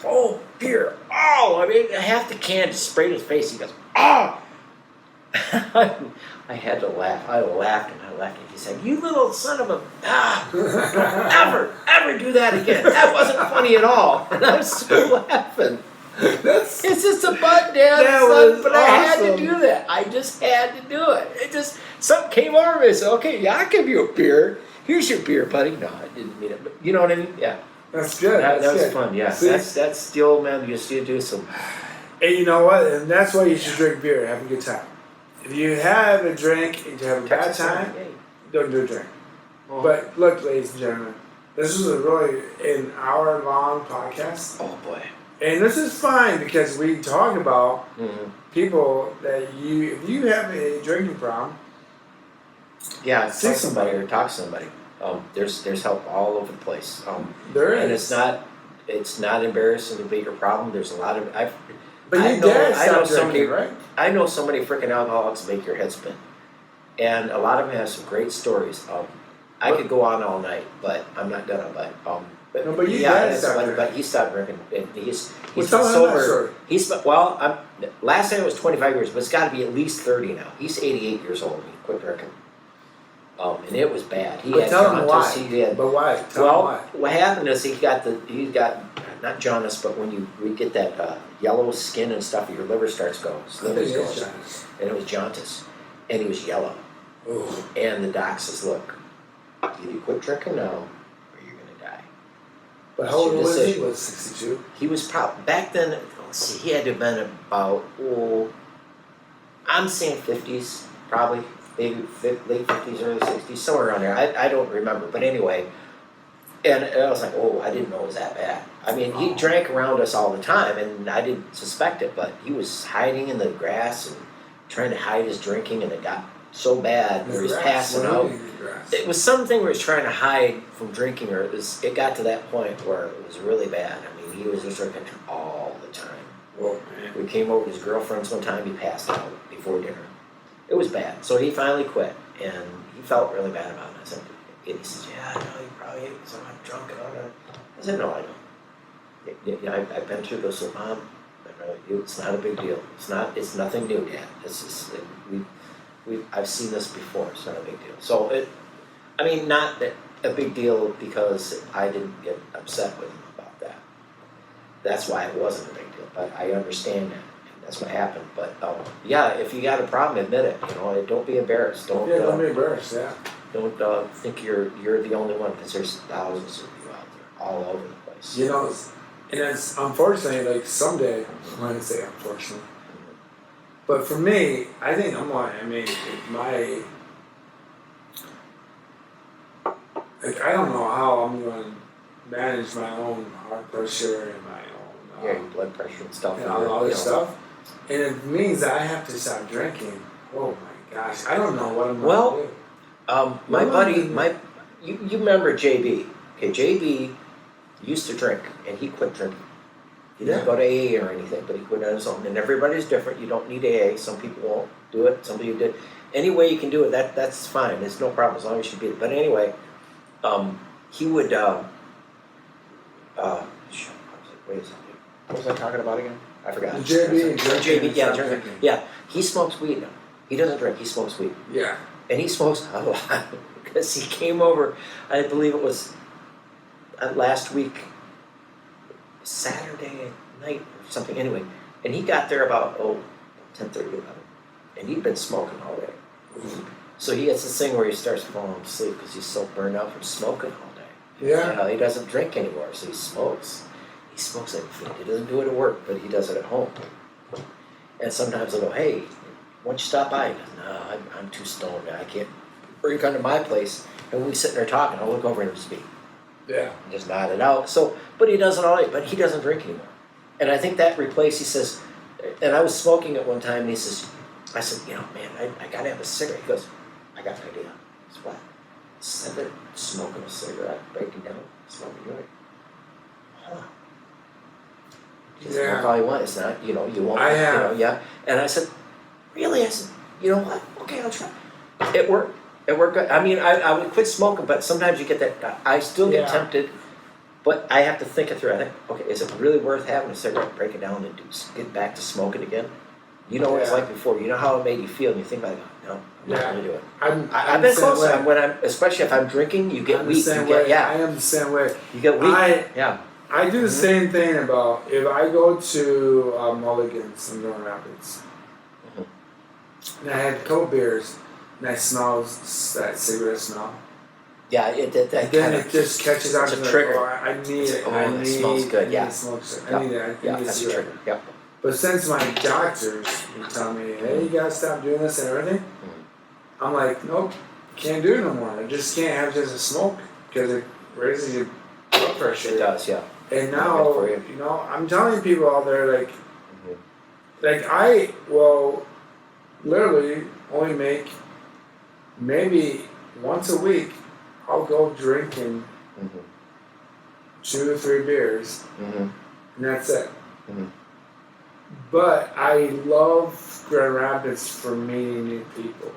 oh, beer, oh, I mean, half the can just sprayed his face. He goes, oh! I had to laugh. I laughed and I laughed. And he said, you little son of a, don't ever do that again. That wasn't funny at all. And I was still laughing. It's just a Bud, Dad, son, but awesome. I had to do that. I just had to do it. Something came over me and said, okay, yeah, I'll give you a beer. Here's your beer, buddy. No, I didn't mean it, but you know what I mean? Yeah. That's good. That was fun, yeah. That's the old man used to do some. And you know what? And that's why you should drink beer, have a good time. If you have a drink and you have a bad time, don't do a drink. Oh. But look, ladies and gentlemen, this was a really an hour-long podcast. Oh boy. And this is fine because we talk about people that if you have a drinking problem. Yeah, see somebody or talk to somebody. There's help all over the place. There is. And it's not embarrassing to be your problem. There's a lot of I know so many freaking alcoholics make your head spin, and a lot of them have some great stories. I could go on all night, but I'm not gonna. But he stopped drinking. And he's been sober. Last time it was 25 years, but it's got to be at least 30 now. He's 88 years old. He quit drinking. And it was bad. He had jaundice. But why? What happened is he got not jaundice, but when we get that yellow skin and stuff, your liver starts going. And it was jaundice, and he was yellow. Ooh. And the doc says, "Look, either you quit drinking now, or you're gonna die." But how old was he? He was 62. He was probably back then. Let's see, he had to have been about I'm saying 50s, probably. Maybe late 50s, early 60s, somewhere around there. I don't remember. But anyway, and I was like, oh, I didn't know it was that bad. I mean, he drank around us all the time, and I didn't suspect it, but he was hiding in the grass and trying to hide his drinking, and it got so bad where he was passing out. It was something where he was trying to hide from drinking, or it got to that point where it was really bad. I mean, he was just drinking all the time. Whoa, man. We came over to his girlfriend's one time, he passed out before dinner. It was bad. So he finally quit, and he felt really bad about it. And he says, yeah, I know, you probably ate because I'm not drunk and all that. I said, no, I don't. I've been through this with Mom. It's not a big deal. It's nothing new, Dad. It's just, I've seen this before. It's not a big deal. So not a big deal because I didn't get upset with him about that. That's why it wasn't a big deal. But I understand that. That's what happened, but if you got a problem, admit it. Don't be embarrassed. Don't be embarrassed. Yeah. Don't think you're the only one, because there's thousands of you out there all over the place. And it's unfortunately like someday. I'm going to say unfortunately, but for me, I think I'm lying. I mean, I don't know how I'm going to manage my own heart pressure and my own your blood pressure and stuff. And all this stuff. And it means that I have to stop drinking. Oh my gosh, I don't know what I'm going to do. My buddy, you remember JB? Okay, JB used to drink, and he quit drinking. He didn't go to AA or anything, but he quit on his own. And everybody's different. You don't need AA. Some people won't do it. Some people did. Any way you can do it, that's fine. There's no problem as long as you beat it. But anyway, he would. What was I talking about again? I forgot. JB, yeah. He smokes weed now. He doesn't drink. He smokes weed. Yeah. And he smokes a lot because he came over. I believe it was last week, Saturday night or something. Anyway, and he got there about 10:30, 11, and he'd been smoking all day. So he gets this thing where he starts falling asleep because he's so burned out from smoking all day. Yeah. He doesn't drink anymore, so he smokes. He smokes like a fiend. He doesn't do it at work, but he does it at home. And sometimes I'll go, hey, why don't you stop by? He goes, no, I'm too stoned. I can't. Or you come to my place, and we sit there talking. I'll look over and just be, just nod it out. So, but he does it all day. But he doesn't drink anymore. And I think that replaced. He says, and I was smoking at one time, and he says, I said, man, I gotta have a cigarette. He goes, I got an idea. It's what? Instead of smoking a cigarette, breaking down, smoking a joint. Huh. He said, smoke all you want. It's not, you won't. I have. And I said, really? I said, you know what? Okay, I'll try. It worked. It worked good. I mean, I would quit smoking, but sometimes you get that. I still get tempted, but I have to think it through. I think, okay, is it really worth having a cigarette, break it down, and get back to smoking again? You know what it's like before. You know how it made you feel, and you think about it. No, I'm not going to do it. I've been close. Especially if I'm drinking, you get weak. I am the same way. You get weak. I do the same thing about if I go to Mulligan's in Grand Rapids, and I had a couple beers, and I smell that cigarette smell. Yeah, then it just catches on to a trigger. I need it. It smells good. I need it. I need that's a trigger. Yeah. But since my doctors tell me, hey, you gotta stop doing this and everything, I'm like, nope, can't do it no more. I just can't have just a smoke because it raises your blood pressure. It does, yeah. And now, I'm telling people out there, like I will literally only make maybe once a week, I'll go drinking 2 or 3 beers, and that's it. But I love Grand Rapids for meeting new people.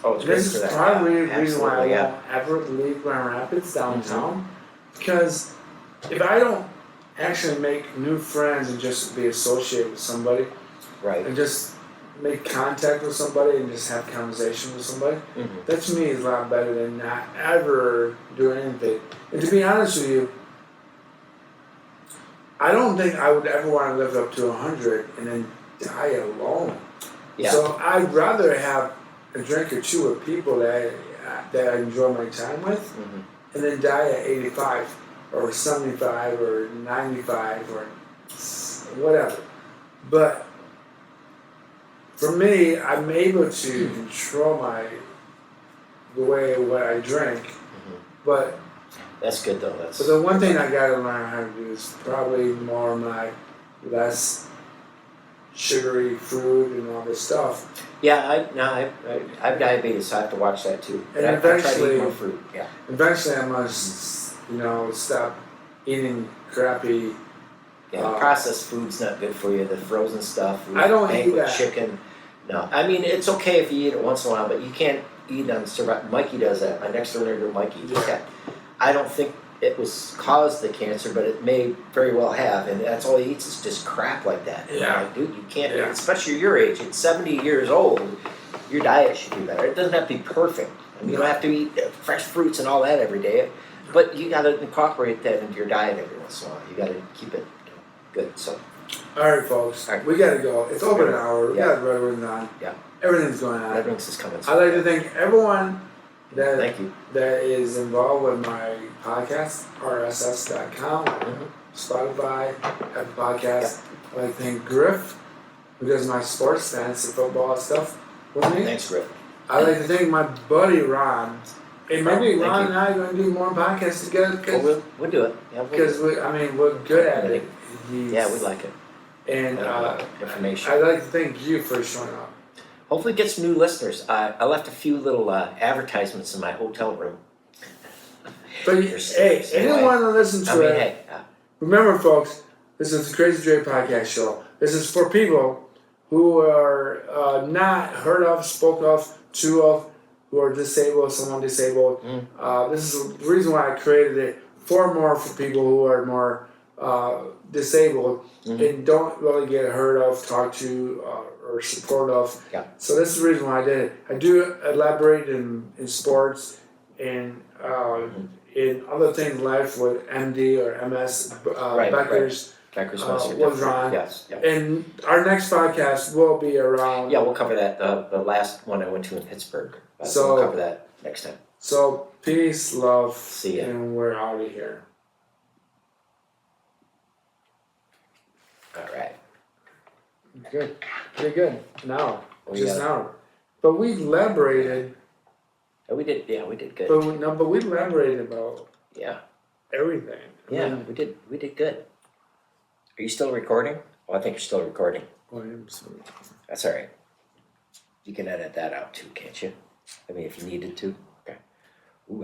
Oh, it's this is probably the reason why I yeah. won't ever leave Grand Rapids downtown. Because if I don't actually make new friends and just be associated with somebody, right, and just make contact with somebody and just have conversation with somebody, that to me is a lot better than not ever doing anything. And to be honest with you, I don't think I would ever want to live up to 100 and then die alone. Yeah. So I'd rather have a drink or two with people that I enjoy my time with, and then die at 85 or 75 or 95 or whatever. But for me, I'm able to control the way what I drink, but that's good though. But the one thing I gotta learn how to do is probably more my less sugary food and all this stuff. Yeah, I have diabetes, so I have to watch that too. And I try to eat more fruit. Yeah. Eventually, I must stop eating crappy. Yeah, processed food's not good for you. The frozen stuff. I don't eat that. Chicken. No, I mean it's okay if you eat it once in a while, but you can't eat on survival. Mikey does that. My next door neighbor, Mikey. Yeah. I don't think it was caused the cancer, but it may very well have, and that's all he eats is just crap like that. Yeah. Like, dude, you can't, especially your age, at 70 years old, your diet should be better. It doesn't have to be perfect. I mean, you don't have to eat fresh fruits and all that every day, but you got to incorporate that into your diet every once in a while. You got to keep it good. So. All right, folks, we got to go. It's over an hour. We got everything on. Yeah. Everything's going on. Everything's just coming. I'd like to thank everyone Thank you. that is involved with my podcast, rss.com, Spotify, Apple Podcasts. I'd like to thank Griff, who does my sports, fantasy football stuff with me. Thanks, Griff. I'd like to thank my buddy Ron. And maybe Ron and I are going to do more podcasts together. We'll do it. Yeah, because we're good at it. We like it. And information. I'd like to thank you for showing up. Hopefully get some new listeners. I left a few little advertisements in my hotel room. But hey, anyone to listen to it, remember folks, this is the Crazy Dre Podcast Show. This is for people who are not heard of, spoke of, to of, who are disabled, someone disabled. This is the reason why I created it, for people who are more disabled and don't really get heard of, talked to, or support of. Yeah. So this is the reason why I did it. I do elaborate in sports and in other things in life with MD or MS, Becker's. Becker's with Ron. Yes. Yeah. And our next podcast will be around. Yeah, we'll cover that. The last one I went to in Pittsburgh. So- we'll cover that next time. So peace, love, See ya. and we're out of here. All right. Good, pretty good. Now, We just got- now, but we elaborated. Oh, we did good. But we elaborated about Yeah. everything. I Yeah, mean, we did good. Are you still recording? Oh, I think you're still recording. oh, I'm sorry. That's all right. You can edit that out too, can't you? I mean, if you needed to. Okay. Ooh,